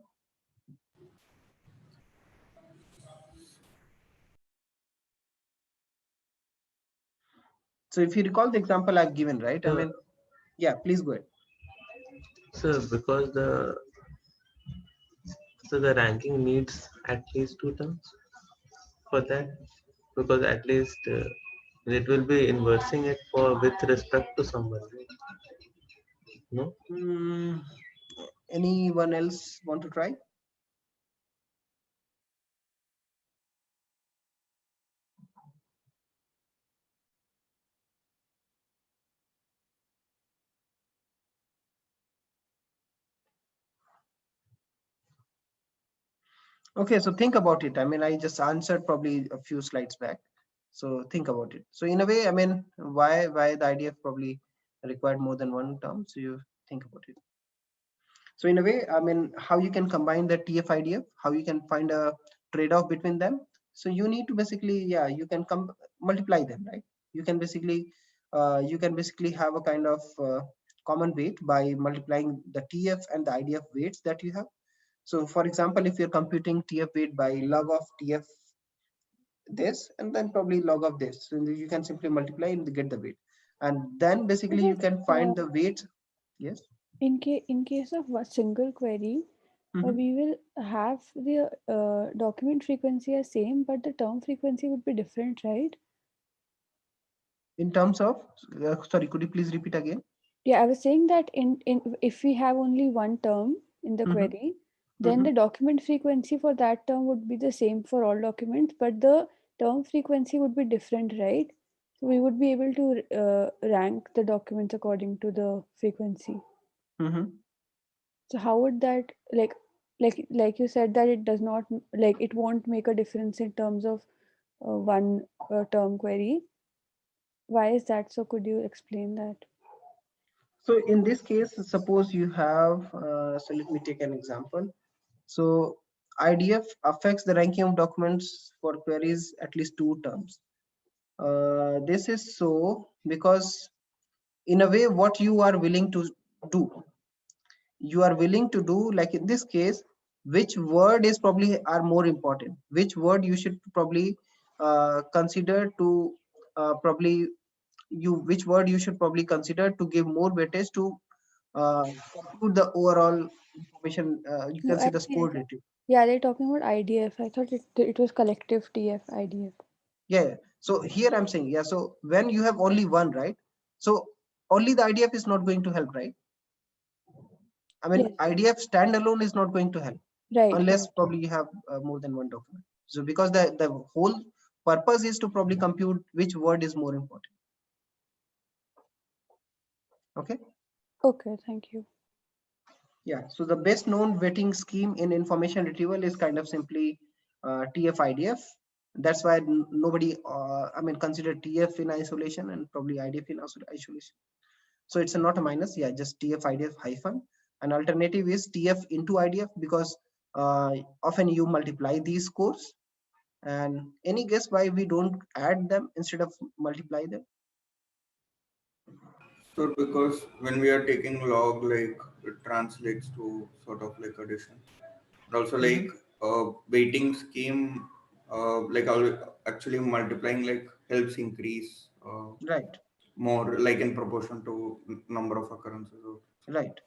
So if you recall the example I've given, right? I mean, yeah, please go ahead. So because the ranking needs at least two terms for that, because at least it will be inversing it for with respect to someone. No. Anyone else want to try? Okay, so think about it. I mean, I just answered probably a few slides back. So think about it. So in a way, I mean, why the idea probably required more than one term? So you think about it. So in a way, I mean, how you can combine the TF IDF, how you can find a trade-off between them. So you need to basically, yeah, you can multiply them, right? You can basically have a kind of common weight by multiplying the TF and the IDF weights that you have. So for example, if you're computing TF weight by log of TF this and then probably log of this, so you can simply multiply and get the weight. And then basically you can find the weight. Yes. In case of a single query, we will have the document frequency as same, but the term frequency would be different, right? In terms of, sorry, could you please repeat again? Yeah, I was saying that if we have only one term in the query, then the document frequency for that term would be the same for all documents, but the term frequency would be different, right? So we would be able to rank the documents according to the frequency. So how would that, like you said, that it does not, like it won't make a difference in terms of one term query. why is that? So could you explain that? So in this case, suppose you have, so let me take an example. So IDF affects the ranking of documents for queries at least 2 terms. This is so because in a way what you are willing to do, you are willing to do, like in this case, which word is probably are more important, which word you should probably consider to probably you which word you should probably consider to give more weightage to compute the overall information, you No, can say the score actually, rating. yeah, they're talking about IDF. I thought it was collective TF IDF. Yeah, so here I'm saying, yeah, so when you have only one, right, so only the IDF is not going to help, right? I mean, Yes, IDF standalone is not going to help right, unless right. probably you have more than one document. So because the whole purpose is to probably compute which word is more important. Okay. Okay, thank you. Yeah, so the best known weighting scheme in information retrieval is kind of simply TF-IDF. That's why nobody, I mean, consider TF in isolation and probably IDF in isolation. So it's not a minus, yeah, just TF-IDF hyphen. An alternative is TF into IDF because often you multiply these scores. And any guess why we don't add them instead of multiply them? So because when we are taking log, like it translates to sort of like addition. And also like weighting scheme, like actually multiplying like helps increase Right, more like in proportion to number of occurrences. right.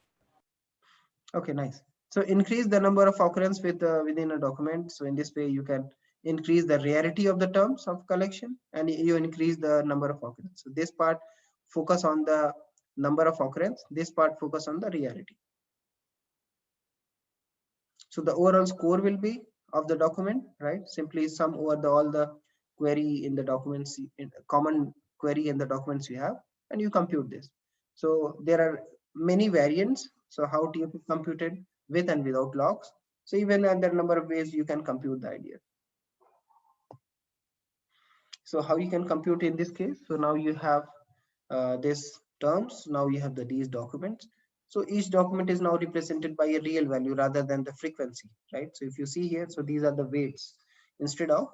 Okay, nice. So increase the number of occurrence within a document. So in this way, you can increase the rarity of the terms of collection, and you increase the number of occurrence. So this part focus on the number of occurrence. This part focus on the rarity. So the overall score will be of the document, right? Simply sum over all the query in the documents, in common query in the documents you have, and you compute this. So there are many variants. So how TF is computed with and without logs. So even there are a number of ways you can compute the idea. So how you can compute in this case? So now you have this terms. Now you have these documents. So each document is now represented by a real value rather than the frequency, right? So if you see here, so these are the weights instead of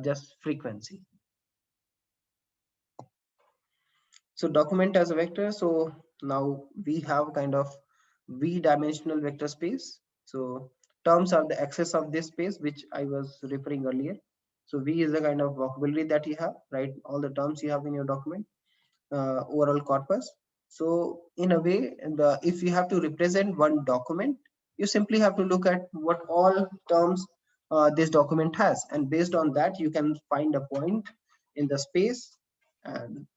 just frequency. So document as a vector. So now we have kind of v-dimensional vector space. So terms are the access of this space, which I was referring earlier. So v is the kind of vocabulary that you have, right? All the terms you have in your document, overall corpus. So in a way, if you have to represent one document, you simply have to look at what all terms this document has, and based on that, you can find a point in the space and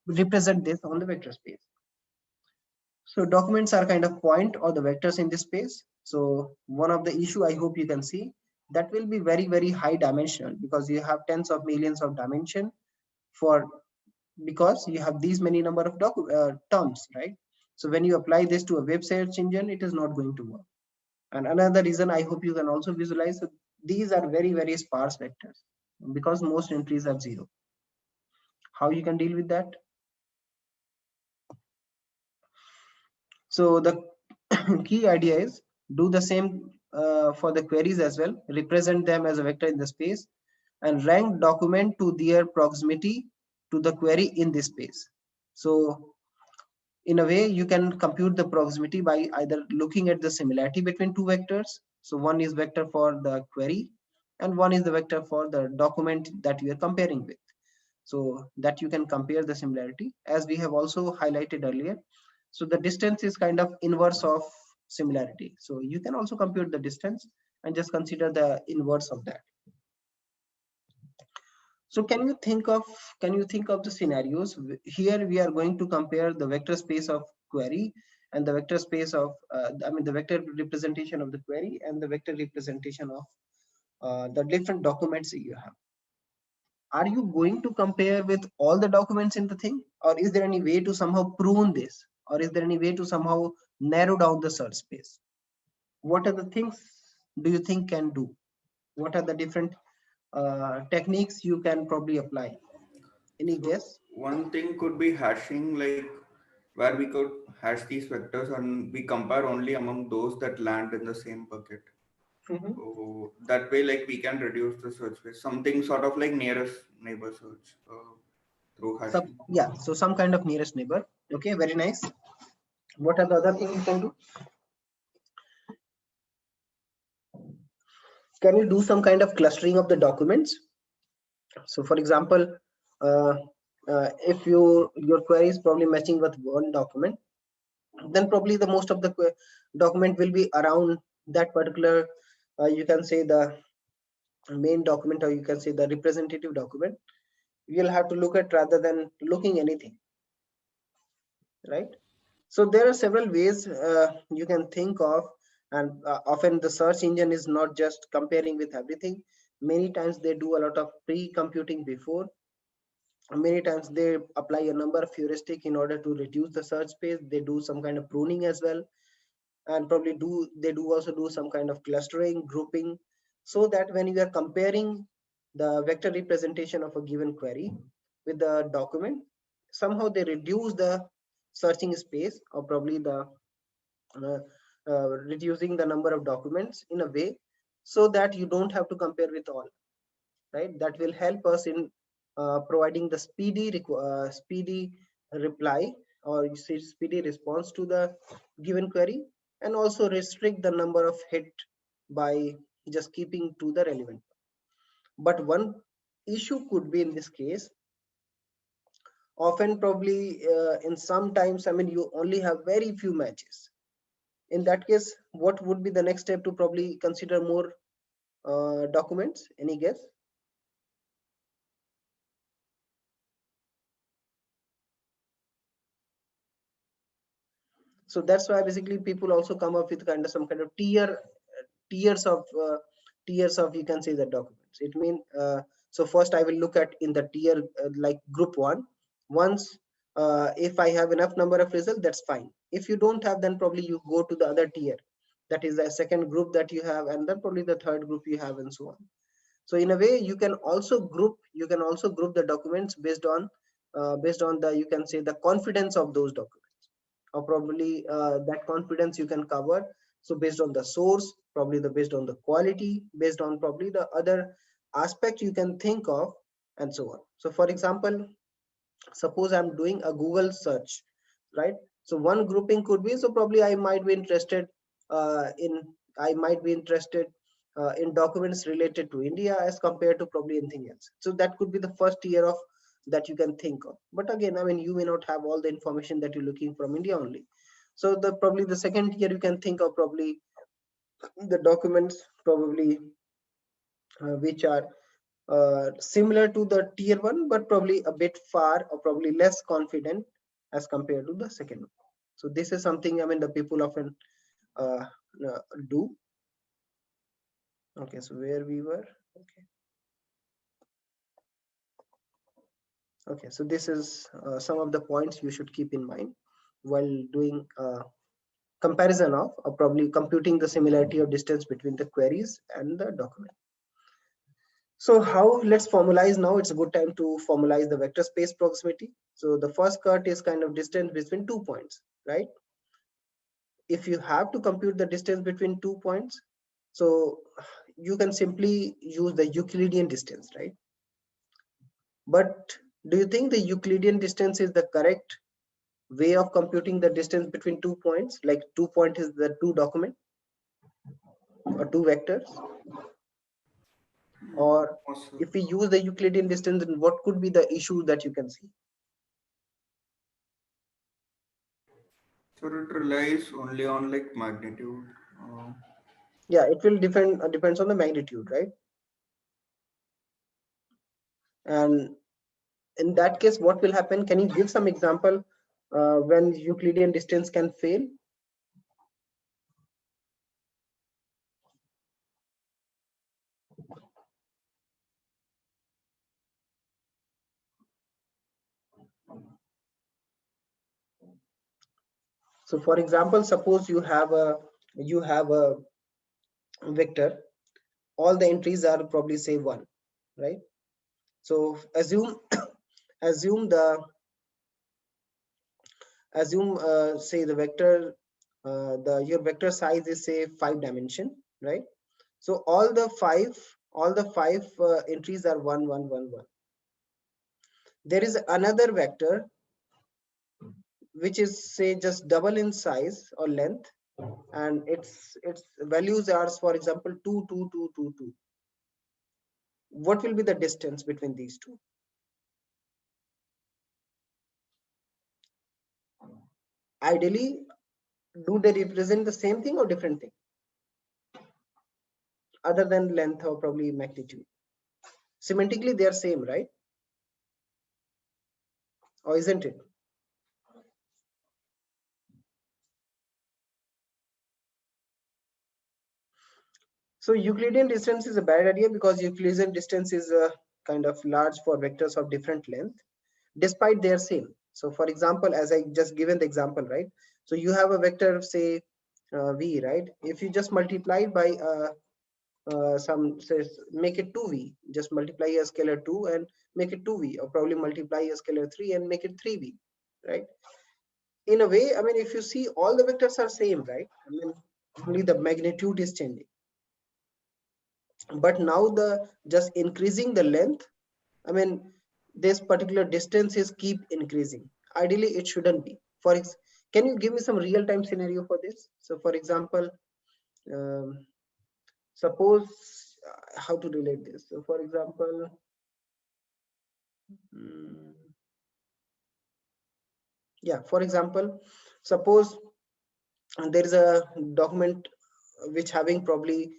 represent this on the vector space. So documents are kind of point or the vectors in this space. So one of the issue I hope you can see that will be very, very high dimensional because you have tens of millions of dimension for because you have these many number of terms, right? So when you apply this to a web search engine, it is not going to work. And another reason I hope you can also visualize, so these are very, very sparse vectors because most entries are 0. How you can deal with that? So the key idea is do the same for the queries as well, represent them as a vector in the space and rank document to their proximity to the query in this space. So in a way, you can compute the proximity by either looking at the similarity between two vectors. So one is vector for the query and one is the vector for the document that we are comparing with. So that you can compare the similarity as we have also highlighted earlier. So the distance is kind of inverse of similarity. So you can also compute the distance and just consider the inverse of that. So can you think of the scenarios here? We are going to compare the vector space of query and the vector space of the vector representation of the query and the vector representation of the different documents that you have. Are you going to compare with all the documents in the thing, or is there any way to somehow prune this, or is there any way to somehow narrow down the search space? What are the things do you think can do? What are the different techniques you can probably apply? Any guess? One thing could be hashing, like where we could hash these vectors and we compare only among those that land in the same bucket. So that way, like we can reduce the search space. Something sort of like nearest neighbor search through hashing. Yeah, so some kind of nearest neighbor. Okay, very nice. What are the other things you can do? Can you do some kind of clustering of the documents? So for example, if your query is probably matching with one document, then probably the most of the document will be around that particular, you can say the main document, or you can say the representative document. You'll have to look at rather than looking anything, right? So there are several ways you can think of, and often the search engine is not just comparing with everything. Many times they do a lot of pre-computing before. Many times they apply a number of heuristic in order to reduce the search space. They do some kind of pruning as well, and probably they also do some kind of clustering, grouping, so that when you are comparing the vector representation of a given query with the document, somehow they reduce the searching space, or probably the uh, reducing the number of documents in a way so that you don't have to compare with all, right? That will help us in providing the speedy reply, or you say speedy response to the given query, and also restrict the number of hit by just keeping to the relevant. But one issue could be in this case, often probably in sometimes, I mean, you only have very few matches. In that case, what would be the next step to probably consider more documents? Any guess? So that's why basically people also come up with kind of some kind of tiers of you can say the documents. It means so first I will look at in the tier like group one. Once if I have enough number of results, that's fine. If you don't have, then probably you go to the other tier, that is the second group that you have, and then probably the third group you have, and so on. So in a way you can also group the documents based on the, you can say, the confidence of those documents, or probably that confidence you can cover. So based on the source, probably based on the quality, based on probably the other aspect you can think of, and so on. So for example, suppose I'm doing a Google search, right? So one grouping could be, so probably I might be interested in documents related to India as compared to probably anything else. So that could be the first tier of that you can think of. But again, I mean, you may not have all the information that you're looking from India only. So probably the second tier you can think of, probably the documents probably which are similar to the tier one, but probably a bit far, or probably less confident as compared to the second one. So this is something, I mean, the people often do. Okay, so where we were. Okay, so this is some of the points you should keep in mind while doing comparison of, or probably computing the similarity or distance between the queries and the document. So how, let's formalize now. It's a good time to formalize the vector space proximity. So the first cut is kind of distance between 2 points, right? If you have to compute the distance between 2 points, so you can simply use the Euclidean distance, right? But do you think the Euclidean distance is the correct way of computing the distance between 2 points? Like 2 point is the 2 document or 2 vectors? Or if we use the Euclidean distance, then what could be the issue that you can see? So it relies only on like magnitude. Yeah, it will depends on the magnitude, right? And in that case, what will happen? Can you give some example when Euclidean distance can fail? So for example, suppose you have a vector, all the entries are probably say 1, right? So assume assume say the vector, your vector size is say 5 dimension, right? So all the five entries are 1 1 1 1. There is another vector which is say just double in size or length, and its values are, for example, 2 2 2 2 2. What will be the distance between these two? Ideally, do they represent the same thing or different thing other than length or probably magnitude? Semantically they are same, right? Or isn't it? So Euclidean distance is a bad idea because Euclidean distance is kind of large for vectors of different length, despite they are same. So for example, as I just given the example, right? So you have a vector, say v, right? If you just multiply it by some, says make it 2v, just multiply a scalar 2 and make it 2v, or probably multiply a scalar 3 and make it 3v, right? In a way, I mean, if you see, all the vectors are same, right? I mean, only the magnitude is changing. But now the just increasing the length, I mean, this particular distance is keep increasing. Ideally it shouldn't be. Can you give me some real-time scenario for this? So for example, suppose how to relate this. So for example, yeah, for example, suppose there is a document which having probably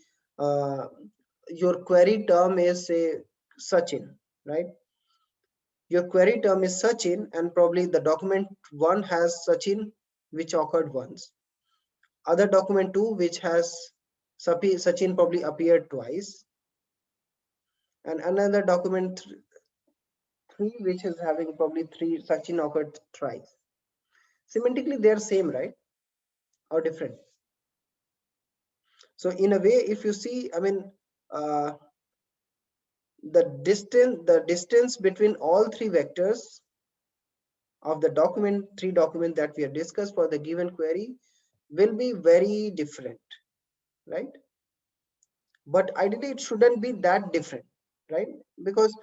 your query term is say Sachin, right? Your query term is Sachin, and probably the document 1 has Sachin, which occurred once. Other document 2 which has Sachin probably appeared twice, and another document 3 which is having probably 3 Sachin occurred thrice. Semantically they are same, right? Or different? So in a way, if you see, I mean, the distance between all three vectors of the three document that we have discussed for the given query will be very different, right? But ideally it shouldn't be that different, right? Because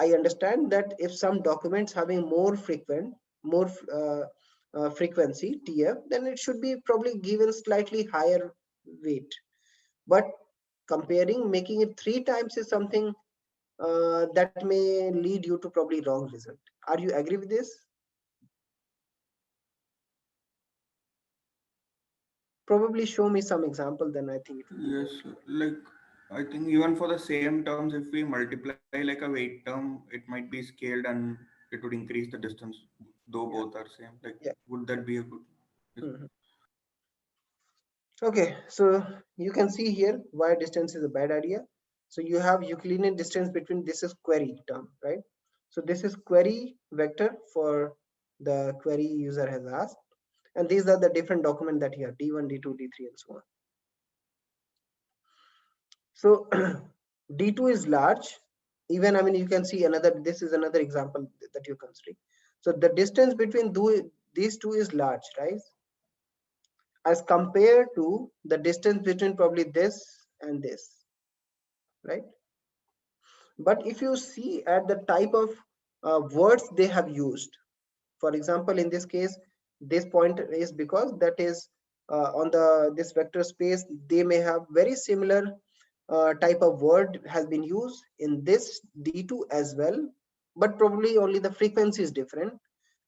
I understand that if some documents having more frequency TF, then it should be probably given slightly higher weight. But making it 3 times is something that may lead you to probably wrong result. Are you agree with this? Probably show me some example, then I think it will be Yes, like I think even for the same terms, if we multiply like a weight term, it might be scaled and it would increase the distance, though both are same. Like, would that be a good? Okay, so you can see here why distance is a bad idea. So you have Euclidean distance between, this is query term, right? So this is query vector for the query user has asked, and these are the different documents that you have, D1, D2, D3, and so on. So D2 is large. Even, I mean, you can see this is another example that you're considering. So the distance between these two is large, right? As compared to the distance between probably this and this, right? But if you see at the type of words they have used, for example, in this case, this point is because that is on this vector space, they may have very similar type of word has been used in this D2 as well, but probably only the frequency is different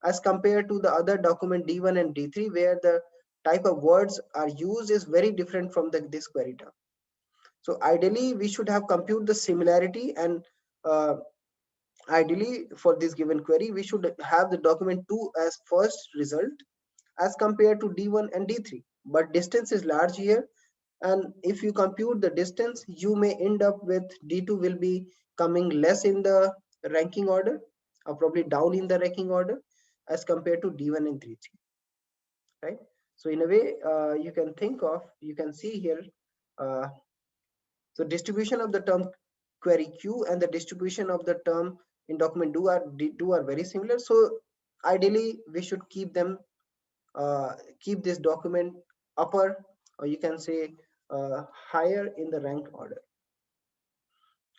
as compared to the other document D1 and D3, where the type of words are used is very different from this query term. So ideally we should have compute the similarity, and ideally for this given query we should have the document 2 as first result as compared to D1 and D3, but distance is large here, and if you compute the distance you may end up with D2 will be coming less in the ranking order, or probably down in the ranking order as compared to D1 and D3, right? So in a way, you can see here, so distribution of the term query Q and the distribution of the term in document two are very similar. So ideally we should keep them, keep this document upper, or you can say higher in the ranked order.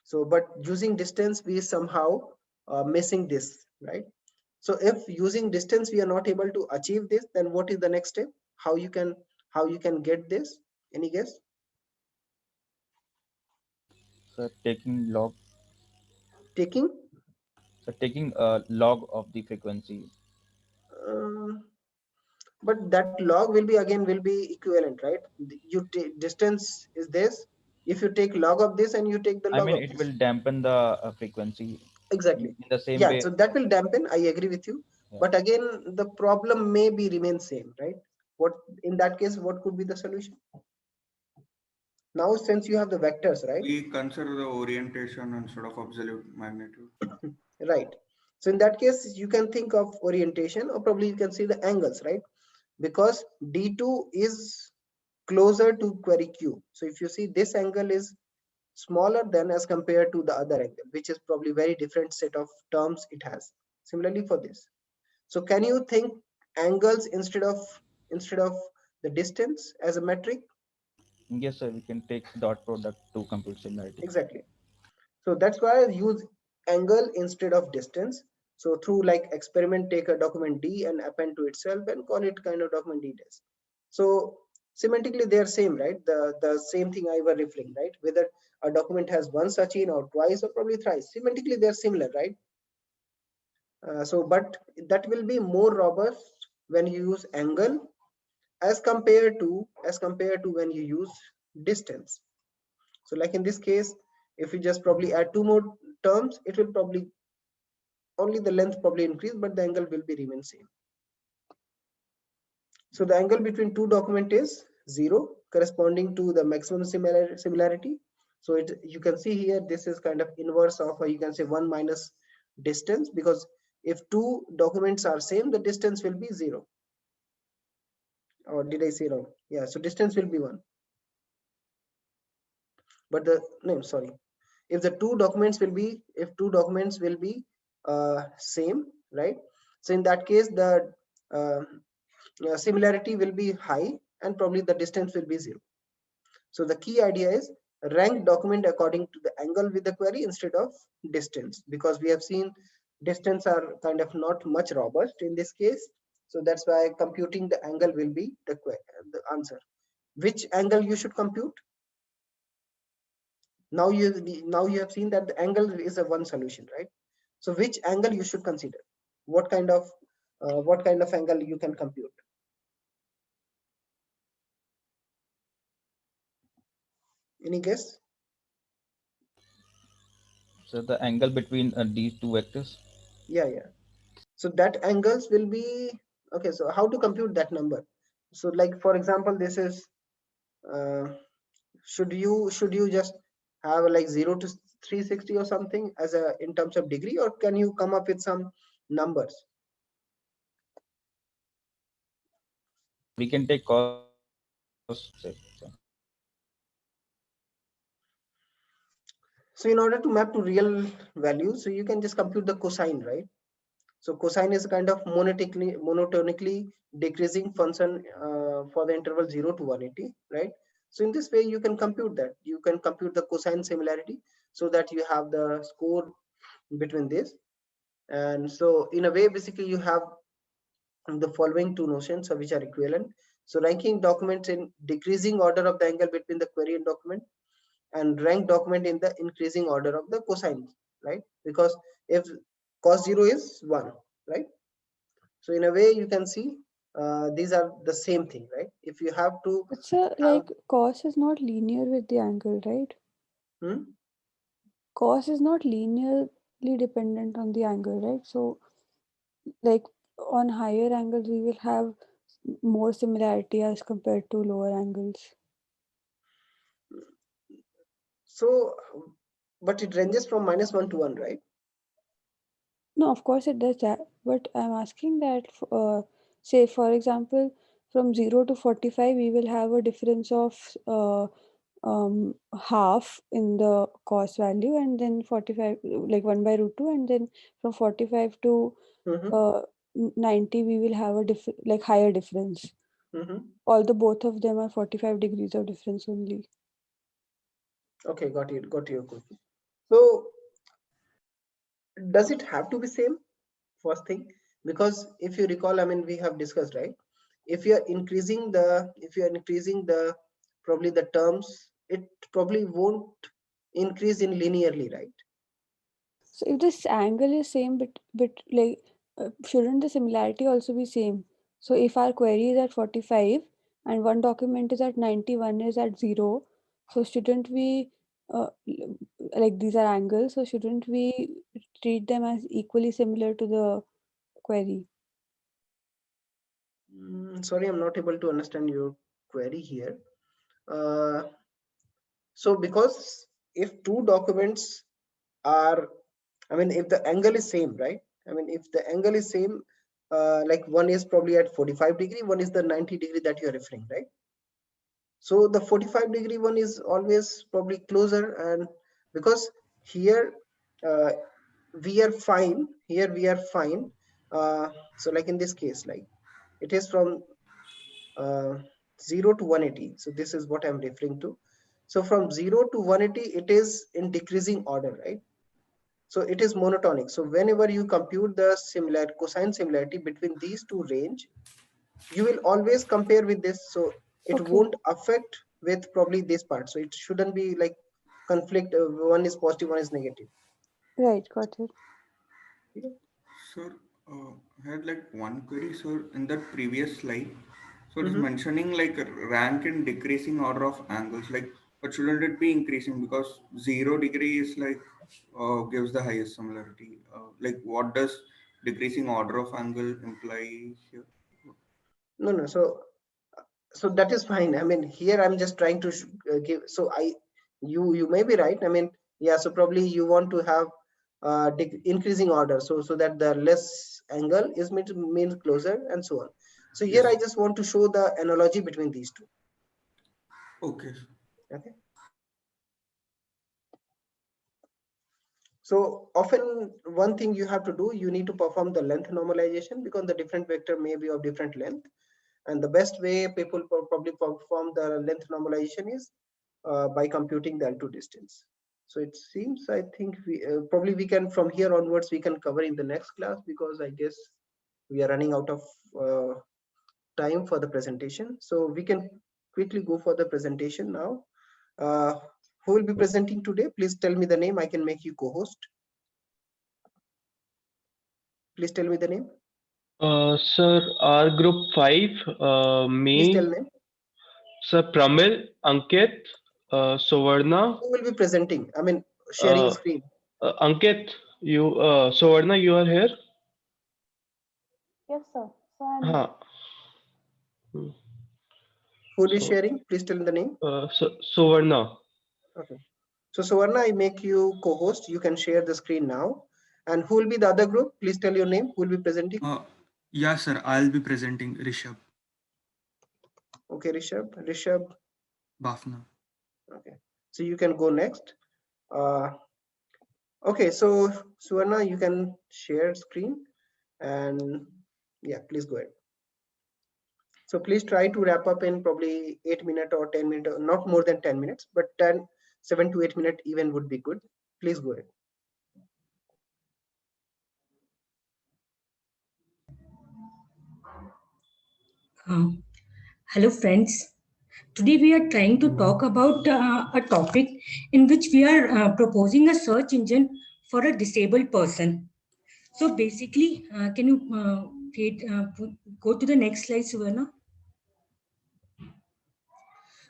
So but using distance we somehow missing this, right? So if using distance we are not able to achieve this, then what is the next step? How you can get this? Any guess? So taking log. Taking Taking a log of the frequency. But that log will be again will be equivalent, right? You take distance is this. If you take log of this and you take the I log mean, of it this, will dampen the frequency exactly. in the same Yeah, way. so that will dampen. I agree with you. Yeah. But again, the problem may be remain same, right? What in that case, what could be the solution? Now, since you have the vectors, right? We consider the orientation instead of absolute magnitude. Right. So in that case, you can think of orientation, or probably you can see the angles, right? Because D2 is closer to query Q. So if you see this angle is smaller than as compared to the other angle, which is probably very different set of terms it has. Similarly for this. So can you think angles instead of the distance as a metric? Yes, sir. We can take dot product to compute similarity. Exactly. So that's why I use angle instead of distance. So through like experiment, take a document D and append to itself and call it kind of document D test. So semantically they are same, right? The same thing I was referring, right? Whether a document has one such in or twice or probably thrice. Semantically they are similar, right? But that will be more robust when you use angle as compared to when you use distance. So like in this case, if you just probably add two more terms, it will probably only the length probably increase, but the angle will be remain same. So the angle between two document is 0, corresponding to the maximum similarity. So you can see here, this is kind of inverse of, or you can say 1 minus distance, because if two documents are same, the distance will be 0. Or did I say wrong? Yeah, so distance will be 1. But the no, sorry. If two documents will be same, right? So in that case, the similarity will be high and probably the distance will be 0. So the key idea is rank document according to the angle with the query instead of distance, because we have seen distance are kind of not much robust in this case. So that's why computing the angle will be the answer. Which angle you should compute? Now you have seen that the angle is a one solution, right? So which angle you should consider? What kind of angle you can compute? Any guess? So the angle between these two vectors. Yeah. So that angles will be okay. So how to compute that number? So like for example, this is should you just have like 0 to 360 or something as a in terms of degree, or can you come up with some numbers? We can take cos. So in order to map to real values, so you can just compute the cosine, right? So cosine is a kind of monotonically decreasing function for the interval 0 to 180, right? So in this way, you can compute that. You can compute the cosine similarity so that you have the score between this. And so in a way, basically you have the following two notions which are equivalent. So ranking documents in decreasing order of the angle between the query and document, and rank document in the increasing order of the cosine, right? Because if cos 0 is 1, right? So in a way you can see these are the same thing, right? If you have to It's like cos is not linear with the angle, right? Cos is not linearly dependent on the angle, right? So like on higher angles we will have more similarity as compared to lower angles. So but it ranges from -1 to 1, right? No, of course it does that, but I'm asking that say for example from 0 to 45 we will have a difference of half in the cos value, and then 45, like 1 by root 2, and then from 45 to 90 we will have a like higher difference. Although both of them are 45 degrees of difference only. Okay, got it. Got your question. So does it have to be same? First thing, because if you recall, I mean, we have discussed, right? If you are increasing the probably the terms, it probably won't increase in linearly, right? So if this angle is same, but like shouldn't the similarity also be same? So if our query is at 45 and one document is at 91 is at 0, so shouldn't we like these are angles, so shouldn't we treat them as equally similar to the query? Sorry, I'm not able to understand your query here. So because if two documents are, I mean, if the angle is same, right? I mean, if the angle is same, like one is probably at 45 degree, one is the 90 degree that you're referring, right? So the 45 degree one is always probably closer, and because here we are fine, here we are fine. So like in this case, like it is from 0 to 180. So this is what I'm referring to. So from 0 to 180, it is in decreasing order, right? So it is monotonic. So whenever you compute the cosine similarity between these two range, you will always compare with this. So it won't affect with probably this part. So it shouldn't be like conflict. One is positive, one is negative. Right, got it. Sir, I had like one query, sir, in that previous slide. So it is mentioning like rank in decreasing order of angles, like, but shouldn't it be increasing, because 0 degree is like gives the highest similarity. Like what does decreasing order of angle imply here? No. So that is fine. I mean, here I'm just trying to give. So you may be right. I mean, yeah. So probably you want to have increasing order, so that the less angle is means closer and so on. So here I just want to show the analogy between these two. Okay. Okay. So often one thing you have to do, you need to perform the length normalization, because the different vector may be of different length. And the best way people probably perform the length normalization is by computing the L2 distance. So it seems, I think we probably we can, from here onwards, we can cover in the next class, because I guess we are running out of time for the presentation. So we can quickly go for the presentation now. Who will be presenting today? Please tell me the name. I can make you co-host. Please tell me the name. Sir, our group 5, Please tell me, name. Sir Pramil, Ankit, Suvarna. Who will be presenting? I mean, sharing screen. Ankit, you, Suvarna, you are here? Yes, sir. So I'm Who is sharing? Please tell me the name. Suvarna. Okay. So Suvarna, I make you co-host. You can share the screen now. And who will be the other group? Please tell your name. Who will be presenting? Yeah, sir. I'll be presenting Rishabh. Okay, Rishabh. Bafna. Okay. So you can go next. Okay, so Suvarna, you can share screen, and yeah, please go ahead. So please try to wrap up in probably 8 minutes or 10 minutes, not more than 10 minutes, but 7 to 8 minutes even would be good. Please go ahead. Hello friends. Today we are trying to talk about a topic in which we are proposing a search engine for a disabled person. So basically, can you go to the next slide, Suvarna?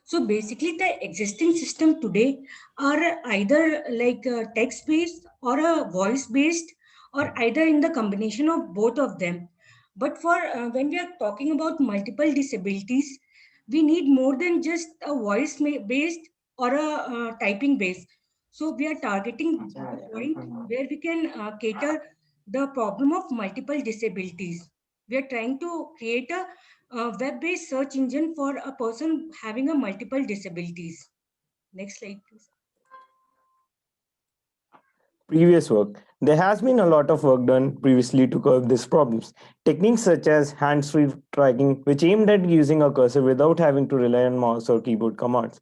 So basically, the existing system today are either like text-based or a voice-based, or either in the combination of both of them. But for when we are talking about multiple disabilities, we need more than just a voice-based or a typing-based. So we are targeting the point where we can cater the problem of multiple disabilities. We are trying to create a web-based search engine for a person having a multiple disabilities. Next slide, please. Previous work. There has been a lot of work done previously to curb these problems. Techniques such as hands-free tracking, which aimed at using a cursor without having to rely on mouse or keyboard commands.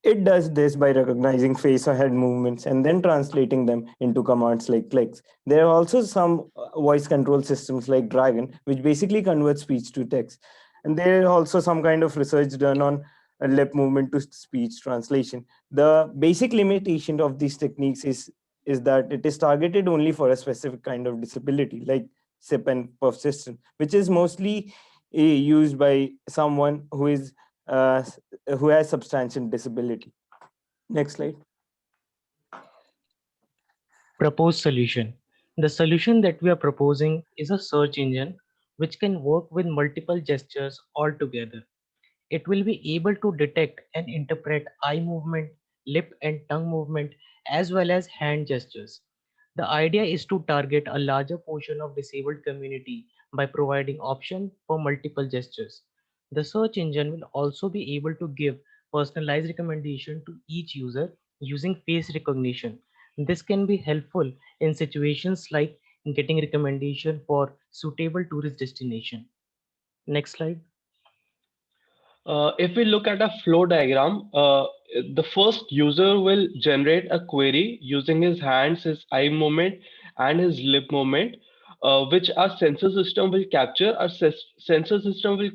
It does this by recognizing face or head movements and then translating them into commands like clicks. There are also some voice control systems like Dragon, which basically converts speech to text. And there are also some kind of research done on lip movement to speech translation. The basic limitation of these techniques is that it is targeted only for a specific kind of disability, like SIP and PUF system, which is mostly used by someone uh, who has substantial disability. Next slide. Proposed solution. The solution that we are proposing is a search engine which can work with multiple gestures all together. It will be able to detect and interpret eye movement, lip and tongue movement, as well as hand gestures. The idea is to target a larger portion of disabled community by providing option for multiple gestures. The search engine will also be able to give personalized recommendation to each user using face recognition. This can be helpful in situations like getting recommendation for suitable tourist destination. Next slide. If we look at a flow diagram, the first user will generate a query using his hands, his eye movement, and his lip movement, which our sensor system will capture. Our sensor system will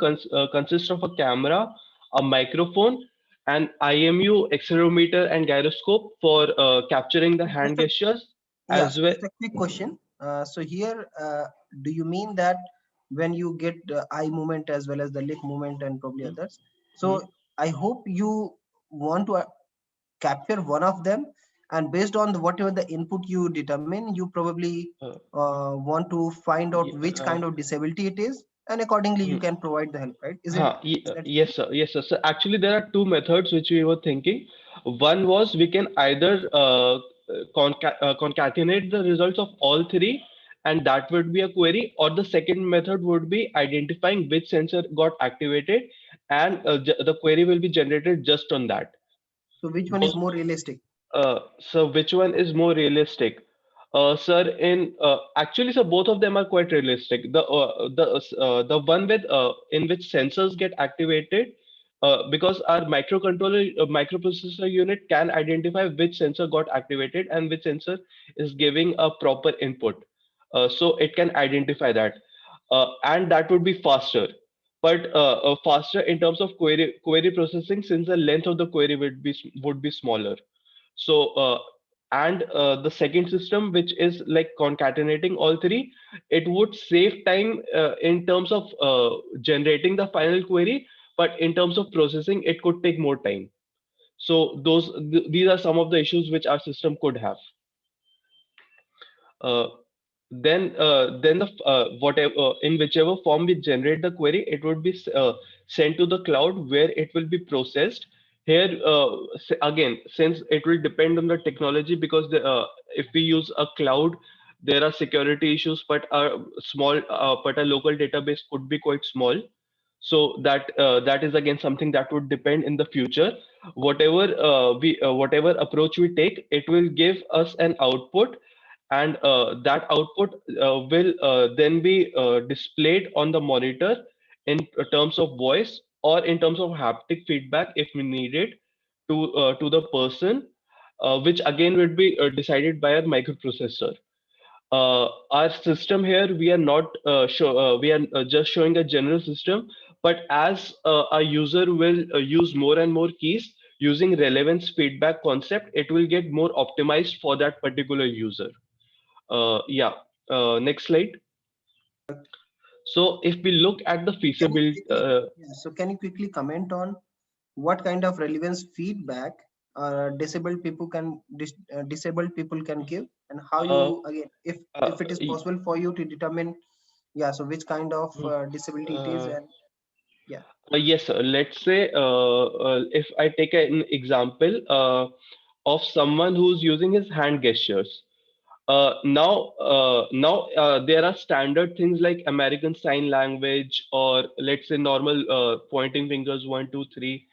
consist of a camera, a microphone, an IMU, accelerometer, and gyroscope for capturing the hand gestures as well. Just a quick question. So here, do you mean that when you get the eye movement as well as the lip movement and probably others? So I hope you want to capture one of them, and based on whatever the input you determine, you probably want to find out which kind of disability it is, and accordingly you can provide the help, right? Is it? Yes, sir. Yes, sir. So actually, there are two methods which we were thinking. One was we can either concatenate the results of all three, and that would be a query, or the second method would be identifying which sensor got activated, and the query will be generated just on that. So which one is more realistic? So which one is more realistic? Sir, actually, so both of them are quite realistic. The one with in which sensors get activated, because our microprocessor unit can identify which sensor got activated and which sensor is giving a proper input. So it can identify that, and that would be faster. But faster in terms of query processing, since the length of the query would be smaller. So and the second system, which is like concatenating all three, it would save time in terms of generating the final query, but in terms of processing, it could take more time. So these are some of the issues which our system could have. Then whatever in whichever form we generate the query, it would be sent to the cloud where it will be processed. Here again, since it will depend on the technology, because if we use a cloud, there are security issues, but a local database could be quite small. So that is again something that would depend in the future. Whatever approach we take, it will give us an output, and that output will then be displayed on the monitor in terms of voice or in terms of haptic feedback if we need it to the person, which again would be decided by a microprocessor. Our system here, we are not we are just showing a general system, but as a user will use more and more keys using relevance feedback concept, it will get more optimized for that particular user. Next slide. So if we look at the feasibility, so can you quickly comment on what kind of relevance feedback disabled people can give, and how you again, if it is possible for you to determine, so which kind of disability it is, and yes, sir. Let's say if I take an example of someone who's using his hand gestures. Now there are standard things like American Sign Language, or let's say normal pointing fingers 1, 2, 3.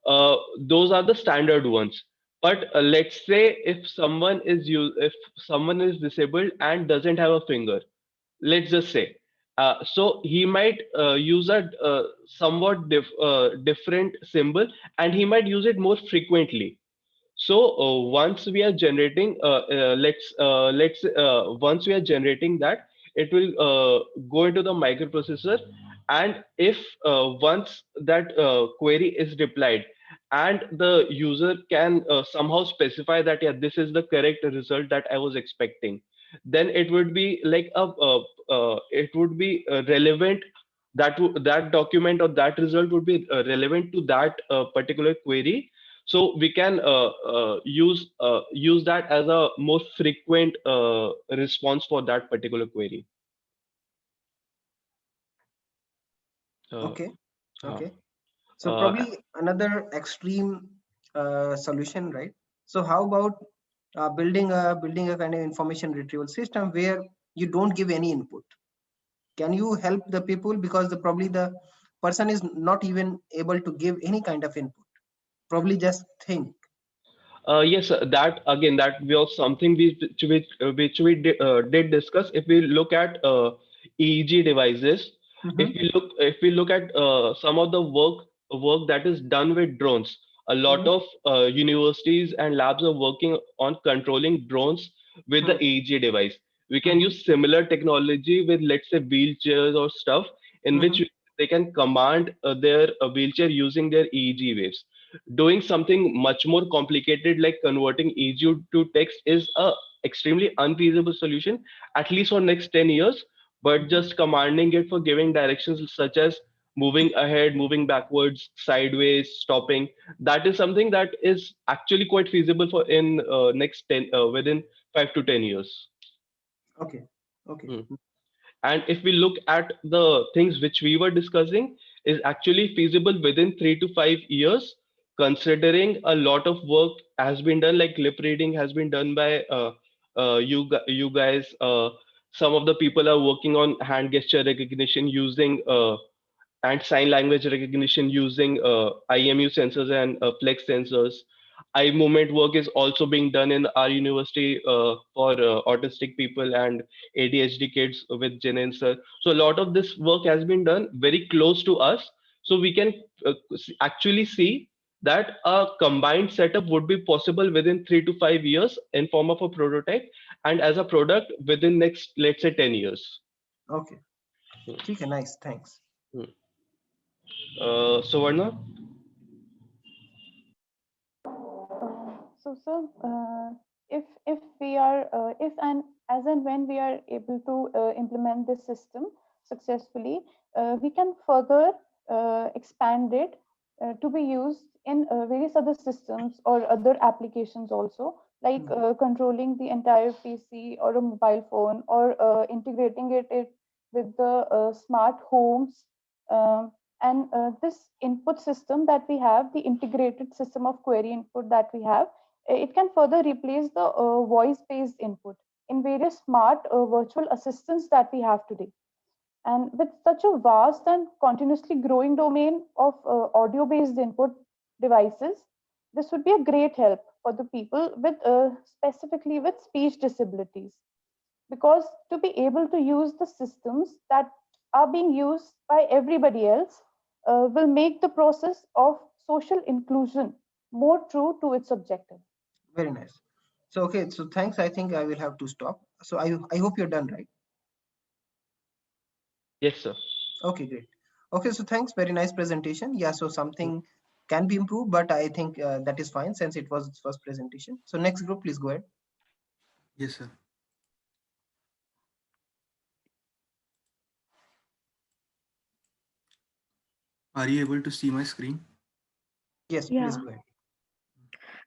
those are the standard ones. But let's say if someone is disabled and doesn't have a finger, let's just say, so he might use a somewhat different symbol, and he might use it more frequently. So once we are generating, once we are generating that, it will go into the microprocessor, and if once that query is replied, and the user can somehow specify that, yeah, this is the correct result that I was expecting, then it would be like it would be relevant, that document or that result would be relevant to that particular query. So we can use that as a more frequent response for that particular query. Okay. uh, Okay. So uh, probably another extreme solution, right? So how about building a kind of information retrieval system where you don't give any input? Can you help the people, because probably the person is not even able to give any kind of input, probably just think. yes, that again, that was something which we did discuss. If we look at EEG devices, if we look at some of the work that is done with drones, a lot of universities and labs are working on controlling drones with the EEG device. We can use similar technology with, let's say, wheelchairs or stuff, in which they can command their wheelchair using their EEG waves. Doing something much more complicated like converting EEG to text is a extremely unfeasible solution, at least for next 10 years. But just commanding it for giving directions such as moving ahead, moving backwards, sideways, stopping, that is something that is actually quite feasible for in next 10 within 5 to 10 years. Okay. Okay. And if we look at the things which we were discussing, is actually feasible within 3 to 5 years, considering a lot of work has been done, like lip reading has been done by you guys. Some of the people are working on hand gesture recognition using and sign language recognition using IMU sensors and flex sensors. Eye movement work is also being done in our university for autistic people and ADHD kids with Genensor. So a lot of this work has been done very close to us. So we can actually see that a combined setup would be possible within 3 to 5 years in form of a prototype, and as a product within next, let's say, 10 years. Okay. Okay, nice. Thanks. So Varna? So, sir, if we are if and as and when we are able to implement this system successfully, we can further expand it to be used in various other systems or other applications also, like controlling the entire PC or a mobile phone, or integrating it with the smart homes. And this input system that we have, the integrated system of query input that we have, it can further replace the voice-based input in various smart virtual assistants that we have today. And with such a vast and continuously growing domain of audio-based input devices, this would be a great help for the people with specifically with speech disabilities. Because to be able to use the systems that are being used by everybody else will make the process of social inclusion more true to its objective. Very nice. So, okay, so thanks. I think I will have to stop. So I hope you're done, right? Yes, sir. Okay, great. Okay, so thanks. Very nice presentation. Yeah, so something can be improved, but I think that is fine since it was its first presentation. So next group, please go ahead. Yes, sir. Are you able to see my screen? Yes, Yeah. please go ahead.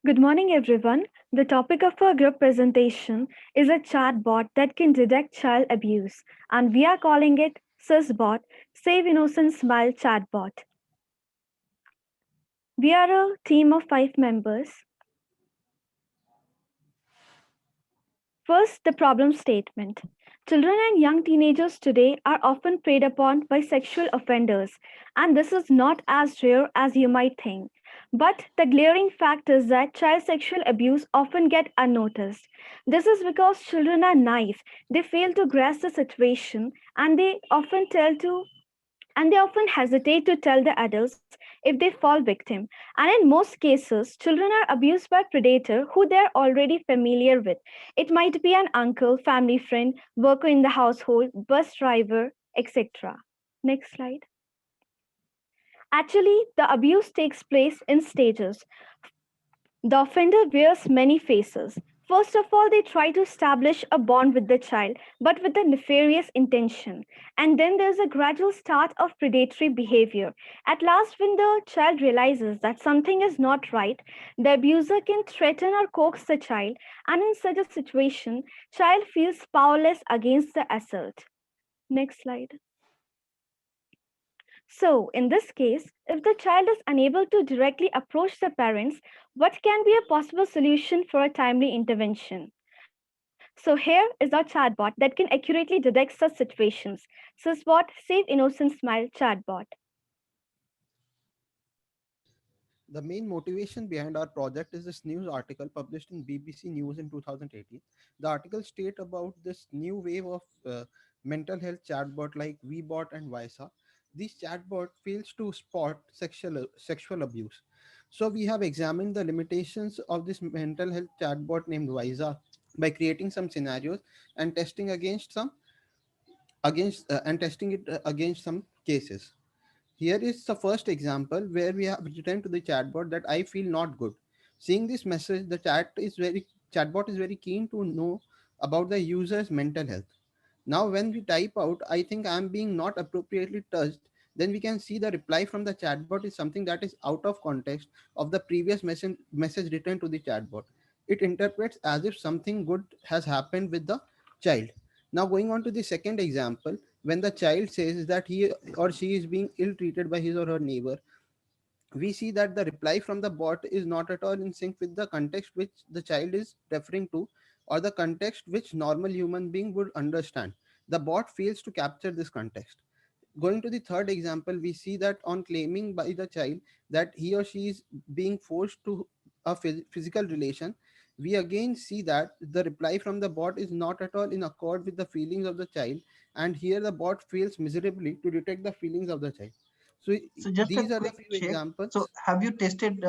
Good morning, everyone. The topic of our group presentation is a chatbot that can detect child abuse, and we are calling it SISBot, Save Innocent Smile Chatbot. We are a team of 5 members. First, the problem statement. Children and young teenagers today are often preyed upon by sexual offenders, and this is not as rare as you might think. But the glaring fact is that child sexual abuse often get unnoticed. This is because children are naive. They fail to grasp the situation and they often hesitate to tell the adults if they fall victim. And in most cases, children are abused by predator who they are already familiar with. It might be an uncle, family friend, worker in the household, bus driver, etc. Next slide. Actually, the abuse takes place in stages. The offender wears many faces. First of all, they try to establish a bond with the child, but with a nefarious intention. And then there's a gradual start of predatory behavior. At last, when the child realizes that something is not right, the abuser can threaten or coax the child, and in such a situation, child feels powerless against the assault. Next slide. So, in this case, if the child is unable to directly approach the parents, what can be a possible solution for a timely intervention? So, here is our chatbot that can accurately detect such situations. Sysbot Save Innocent Smile chatbot. The main motivation behind our project is this news article published in BBC News in 2018. The article states about this new wave of mental health chatbot like VBot and Visa. This chatbot fails to spot sexual abuse. So we have examined the limitations of this mental health chatbot named Visa by creating some scenarios and testing testing it against some cases. Here is the first example where we have written to the chatbot that I feel not good. Seeing this message, the chatbot is very keen to know about the user's mental health. Now, when we type out, I think I'm being not appropriately touched, then we can see the reply from the chatbot is something that is out of context of the previous message written to the chatbot. It interprets as if something good has happened with the child. Now, going on to the second example, when the child says that he or she is being ill treated by his or her neighbor, we see that the reply from the bot is not at all in sync with the context which the child is referring to or the context which normal human being would understand. The bot fails to capture this context. Going to the third example, we see that on claiming by the child that he or she is being forced to a physical relation, we again see that the reply from the bot is not at all in accord with the feelings of the child, and here the bot fails miserably to detect the feelings of the child. So just a these are the quick few check. examples. So have you tested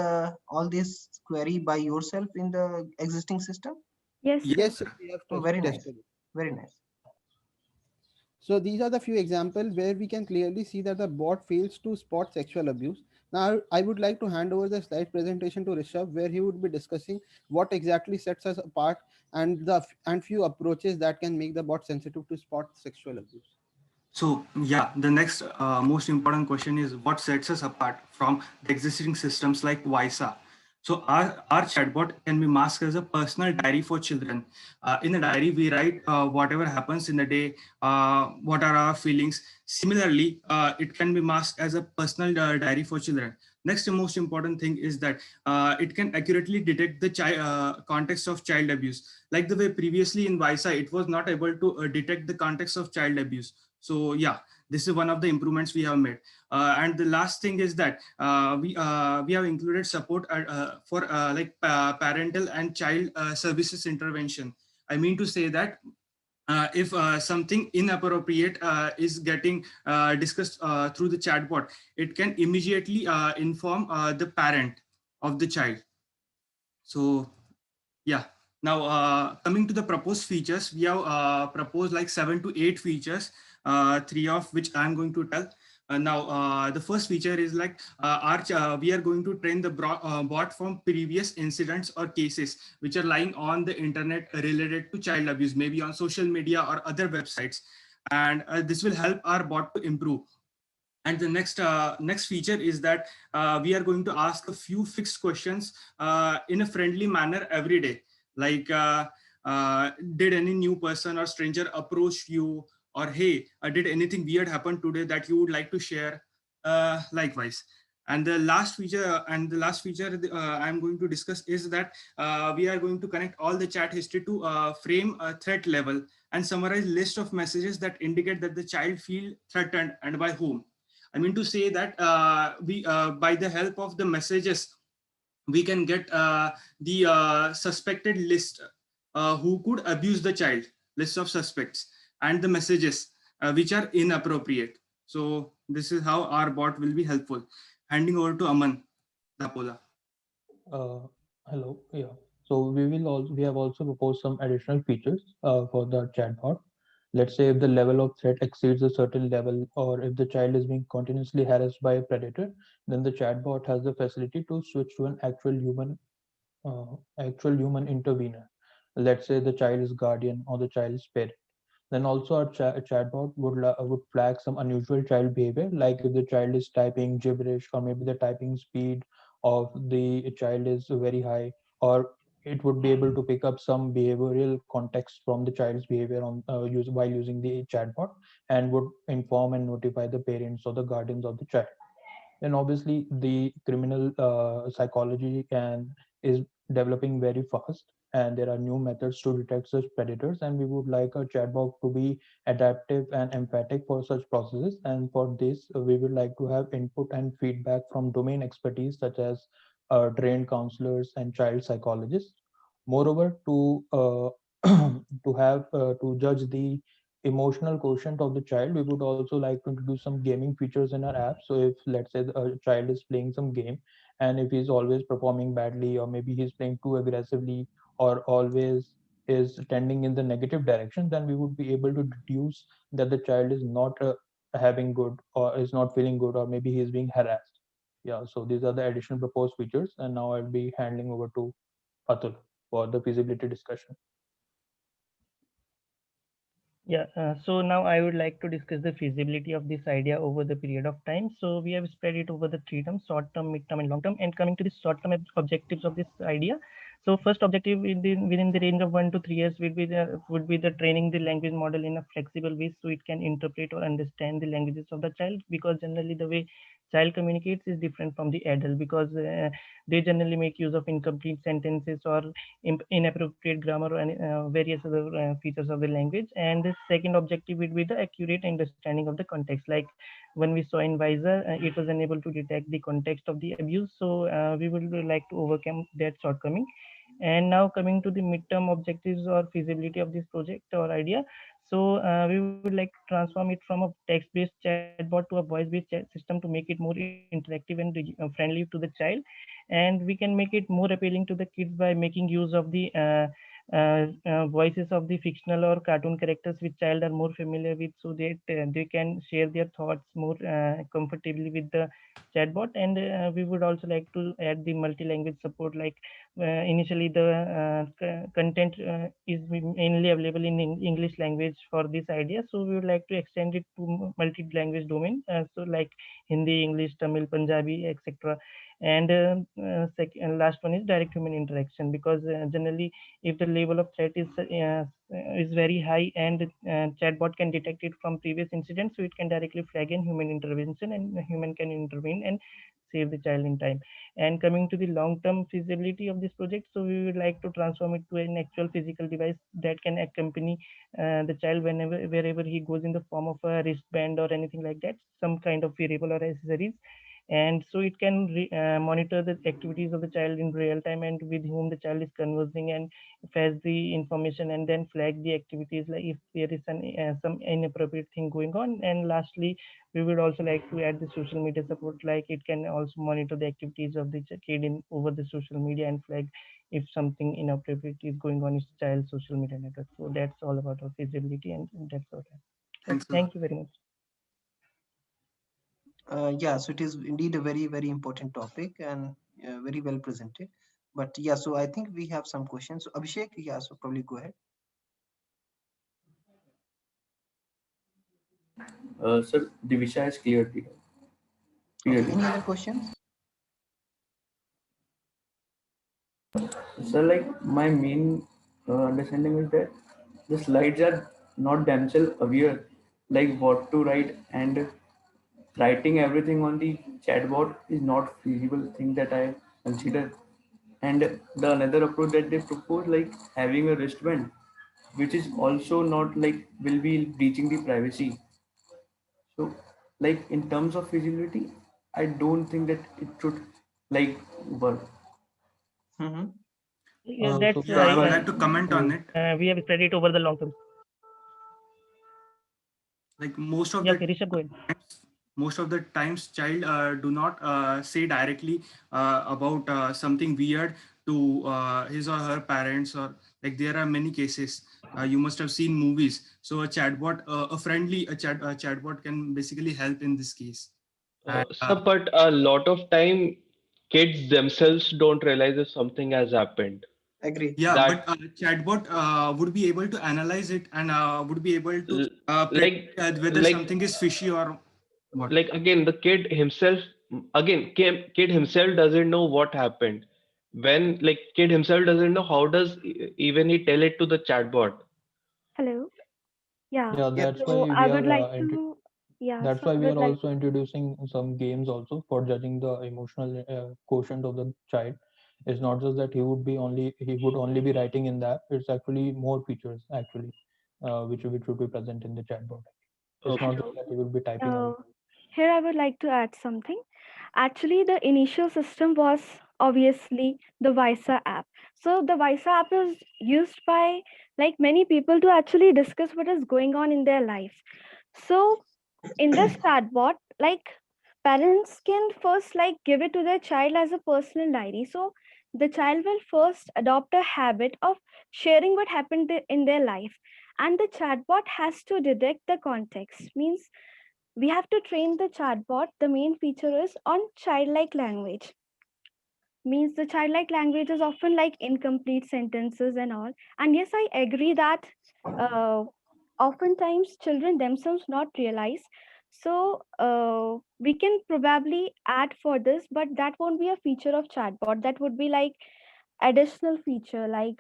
all this query by yourself in the existing system? Yes. Yes, sir, we have very nice. tested it. Very nice. So these are the few examples where we can clearly see that the bot fails to spot sexual abuse. Now, I would like to hand over the slide presentation to Rishabh, where he would be discussing what exactly sets us apart and few approaches that can make the bot sensitive to spot sexual abuse. So yeah, the next most important question is what sets us apart from the existing systems like Visa. So our chatbot can be masked as a personal diary for children. In the diary, we write whatever happens in the day, what are our feelings. Similarly, it can be masked as a personal diary for children. Next most important thing is that it can accurately detect the context of child abuse. Like the way previously in Visa, it was not able to detect the context of child abuse. So yeah, this is one of the improvements we have made. And the last thing is that we have included support for parental and child services intervention. I mean to say that if something inappropriate is getting discussed through the chatbot, it can immediately inform the parent of the child. So yeah. Now, coming to the proposed features, we have proposed like 7 to 8 features, 3 of which I'm going to tell. Now, the first feature is like we are going to train the bot from previous incidents or cases which are lying on the internet related to child abuse, maybe on social media or other websites. And this will help our bot to improve. And the next feature is that we are going to ask a few fixed questions in a friendly manner every day. Like, did any new person or stranger approach you? Or, hey, did anything weird happen today that you would like to share? Likewise. And the last feature I'm going to discuss is that we are going to connect all the chat history to frame a threat level and summarize list of messages that indicate that the child feel threatened and by whom. I mean to say that by the help of the messages we can get the suspected list who could abuse the child, list of suspects, and the messages which are inappropriate. So this is how our bot will be helpful. Handing over to Aman Dapola. Hello. Yeah. So we have also proposed some additional features for the chatbot. Let's say if the level of threat exceeds a certain level, or if the child is being continuously harassed by a predator, then the chatbot has the facility to switch to an actual human intervener. Let's say the child is guardian or the child is parent. Then also our chatbot would flag some unusual child behavior, like if the child is typing gibberish, or maybe the typing speed of the child is very high, or it would be able to pick up some behavioral context from the child's behavior while using the chatbot, and would inform and notify the parents or the guardians of the child. Then obviously the criminal psychology is developing very fast, and there are new methods to detect such predators, and we would like a chatbot to be adaptive and emphatic for such processes. And for this we would like to have input and feedback from domain expertise such as trained counselors and child psychologists. Moreover, to judge the emotional quotient of the child, we would also like to introduce some gaming features in our app. So if, let's say, a child is playing some game, and if he's always performing badly, or maybe he's playing too aggressively, or always is tending in the negative direction, then we would be able to deduce that the child is not having good, or is not feeling good, or maybe he's being harassed. Yeah, so these are the additional proposed features, and now I'll be handing over to Atul for the feasibility discussion. Yeah, so now I would like to discuss the feasibility of this idea over the period of time. So we have spread it over the 3 terms: short term, mid term, and long term. And coming to the short term objectives of this idea. So first objective within the range of 1 to 3 years would be the training the language model in a flexible way, so it can interpret or understand the languages of the child, because generally the way child communicates is different from the adult, because they generally make use of incomplete sentences or inappropriate grammar and various other features of the language. And the second objective would be the accurate understanding of the context. Like when we saw in Visor, it was unable to detect the context of the abuse. So we would like to overcome that shortcoming. And now coming to the midterm objectives or feasibility of this project or idea. So we would like to transform it from a text-based chatbot to a voice-based system to make it more interactive and friendly to the child. And we can make it more appealing to the kids by making use of the voices of the fictional or cartoon characters which child are more familiar with, so that they can share their thoughts more comfortably with the chatbot. And we would also like to add the multi-language support. Like initially the content is mainly available in English language for this idea, so we would like to extend it to multi-language domain, so like Hindi, English, Tamil, Punjabi, etc. And second, last one is direct human interaction, because generally if the level of threat is very high, and chatbot can detect it from previous incidents, so it can directly flag in human intervention, and the human can intervene and save the child in time. And coming to the long-term feasibility of this project, so we would like to transform it to an actual physical device that can accompany the child wherever he goes, in the form of a wristband or anything like that, some kind of wearable or accessories. And so it can monitor the activities of the child in real time, and with whom the child is conversing, and fetch the information, and then flag the activities, like if there is some inappropriate thing going on. And lastly, we would also like to add the social media support, like it can also monitor the activities of the kid in over the social media, and flag if something inappropriate is going on in child's social media network. So that's all about our feasibility, and that's all. Thank you very much. Yeah, so it is indeed a very, very important topic, and very well presented. But yeah, so I think we have some questions. So Abhishek, yeah, so probably go ahead. Sir, Divisha is cleared. Okay, any other questions? So, like, my main understanding is that the slides are not themselves aware, like what to write, and writing everything on the chatbot is not feasible thing that I consider. And the another approach that they propose, like having a wristband, which is also not like will be breaching the privacy. So, like in terms of feasibility, I don't think that it should like work. Yeah, So that's yeah, I would right. like to comment on it. We have studied it over the long term. Like most of Yeah, the okay, Rishabh, go ahead. most of the times child do not say directly about something weird to his or her parents, or like there are many cases you must have seen movies. So a chatbot, a chatbot can basically help in this case. And, So, but a lot of time, kids themselves don't realize if something has happened. Agree. Yeah, That but chatbot would be able to analyze it and would be able to predict whether like something is fishy or what. like again, the kid himself doesn't know what happened. When like kid himself doesn't know, how does even he tell it to the chatbot? Hello. Yeah. Yeah, that's why So we I would are like to. Yeah. that's So why I we would are like. also introducing some games also for judging the emotional quotient of the child. It's not just that he would only be writing in that. It's actually more features actually, which would be present in the chatbot. It's not just that he will be typing Uh, everything. Here I would like to add something. Actually, the initial system was obviously the Visa app. So the Visa app is used by like many people to actually discuss what is going on in their life. So in this chatbot, like parents can first like give it to their child as a personal diary. So the child will first adopt a habit of sharing what happened in their life, and the chatbot has to detect the context. Means we have to train the chatbot. The main feature is on childlike language. Means the childlike language is often like incomplete sentences and all. And yes, I agree that oftentimes children themselves not realize. So we can probably add for this, but that won't be a feature of chatbot. That would be like additional feature, like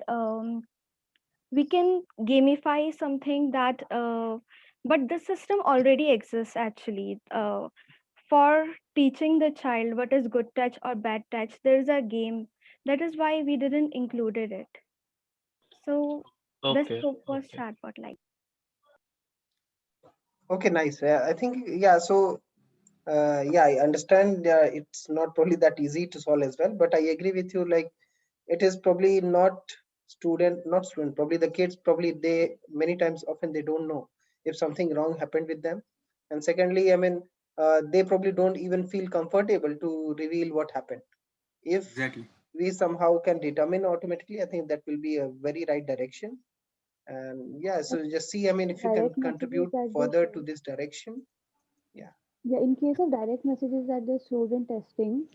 we can gamify something that but the system already exists actually for teaching the child what is good touch or bad touch. There's a game. That is why we didn't included it. So this Okay. was chatbot like. Okay, nice. I think, yeah, so yeah, I understand it's not probably that easy to solve as well, but I agree with you, like it is probably not student, probably the kids, probably they many times often they don't know if something wrong happened with them. And secondly, I mean, they probably don't even feel comfortable to reveal what happened. If Exactly. we somehow can determine automatically, I think that will be a very right direction. And yeah, so just see, I mean, if you can Direct messages contribute that they further to this direction. Yeah. Yeah, in case of direct messages that they stored in testing,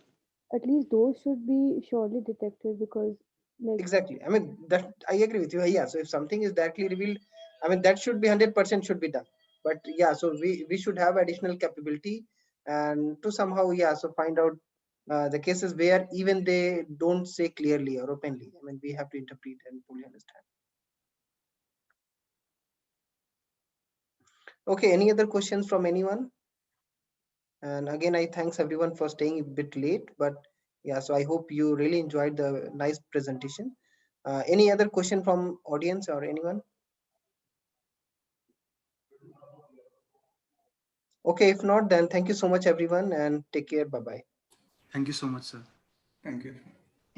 at least those should be surely detected because, like, Exactly. I mean, that I agree with you. Yeah. So if something is directly revealed, I mean, that should be 100% should be done. But yeah, so we should have additional capability and to somehow, yeah, so find out the cases where even they don't say clearly or openly. I mean, we have to interpret and fully understand. Okay. Any other questions from anyone? And again, I thanks everyone for staying a bit late, but yeah, so I hope you really enjoyed the nice presentation. Any other question from audience or anyone? Okay, if not, then thank you so much, everyone, and take care. Bye bye. Thank you so much, sir. Thank you.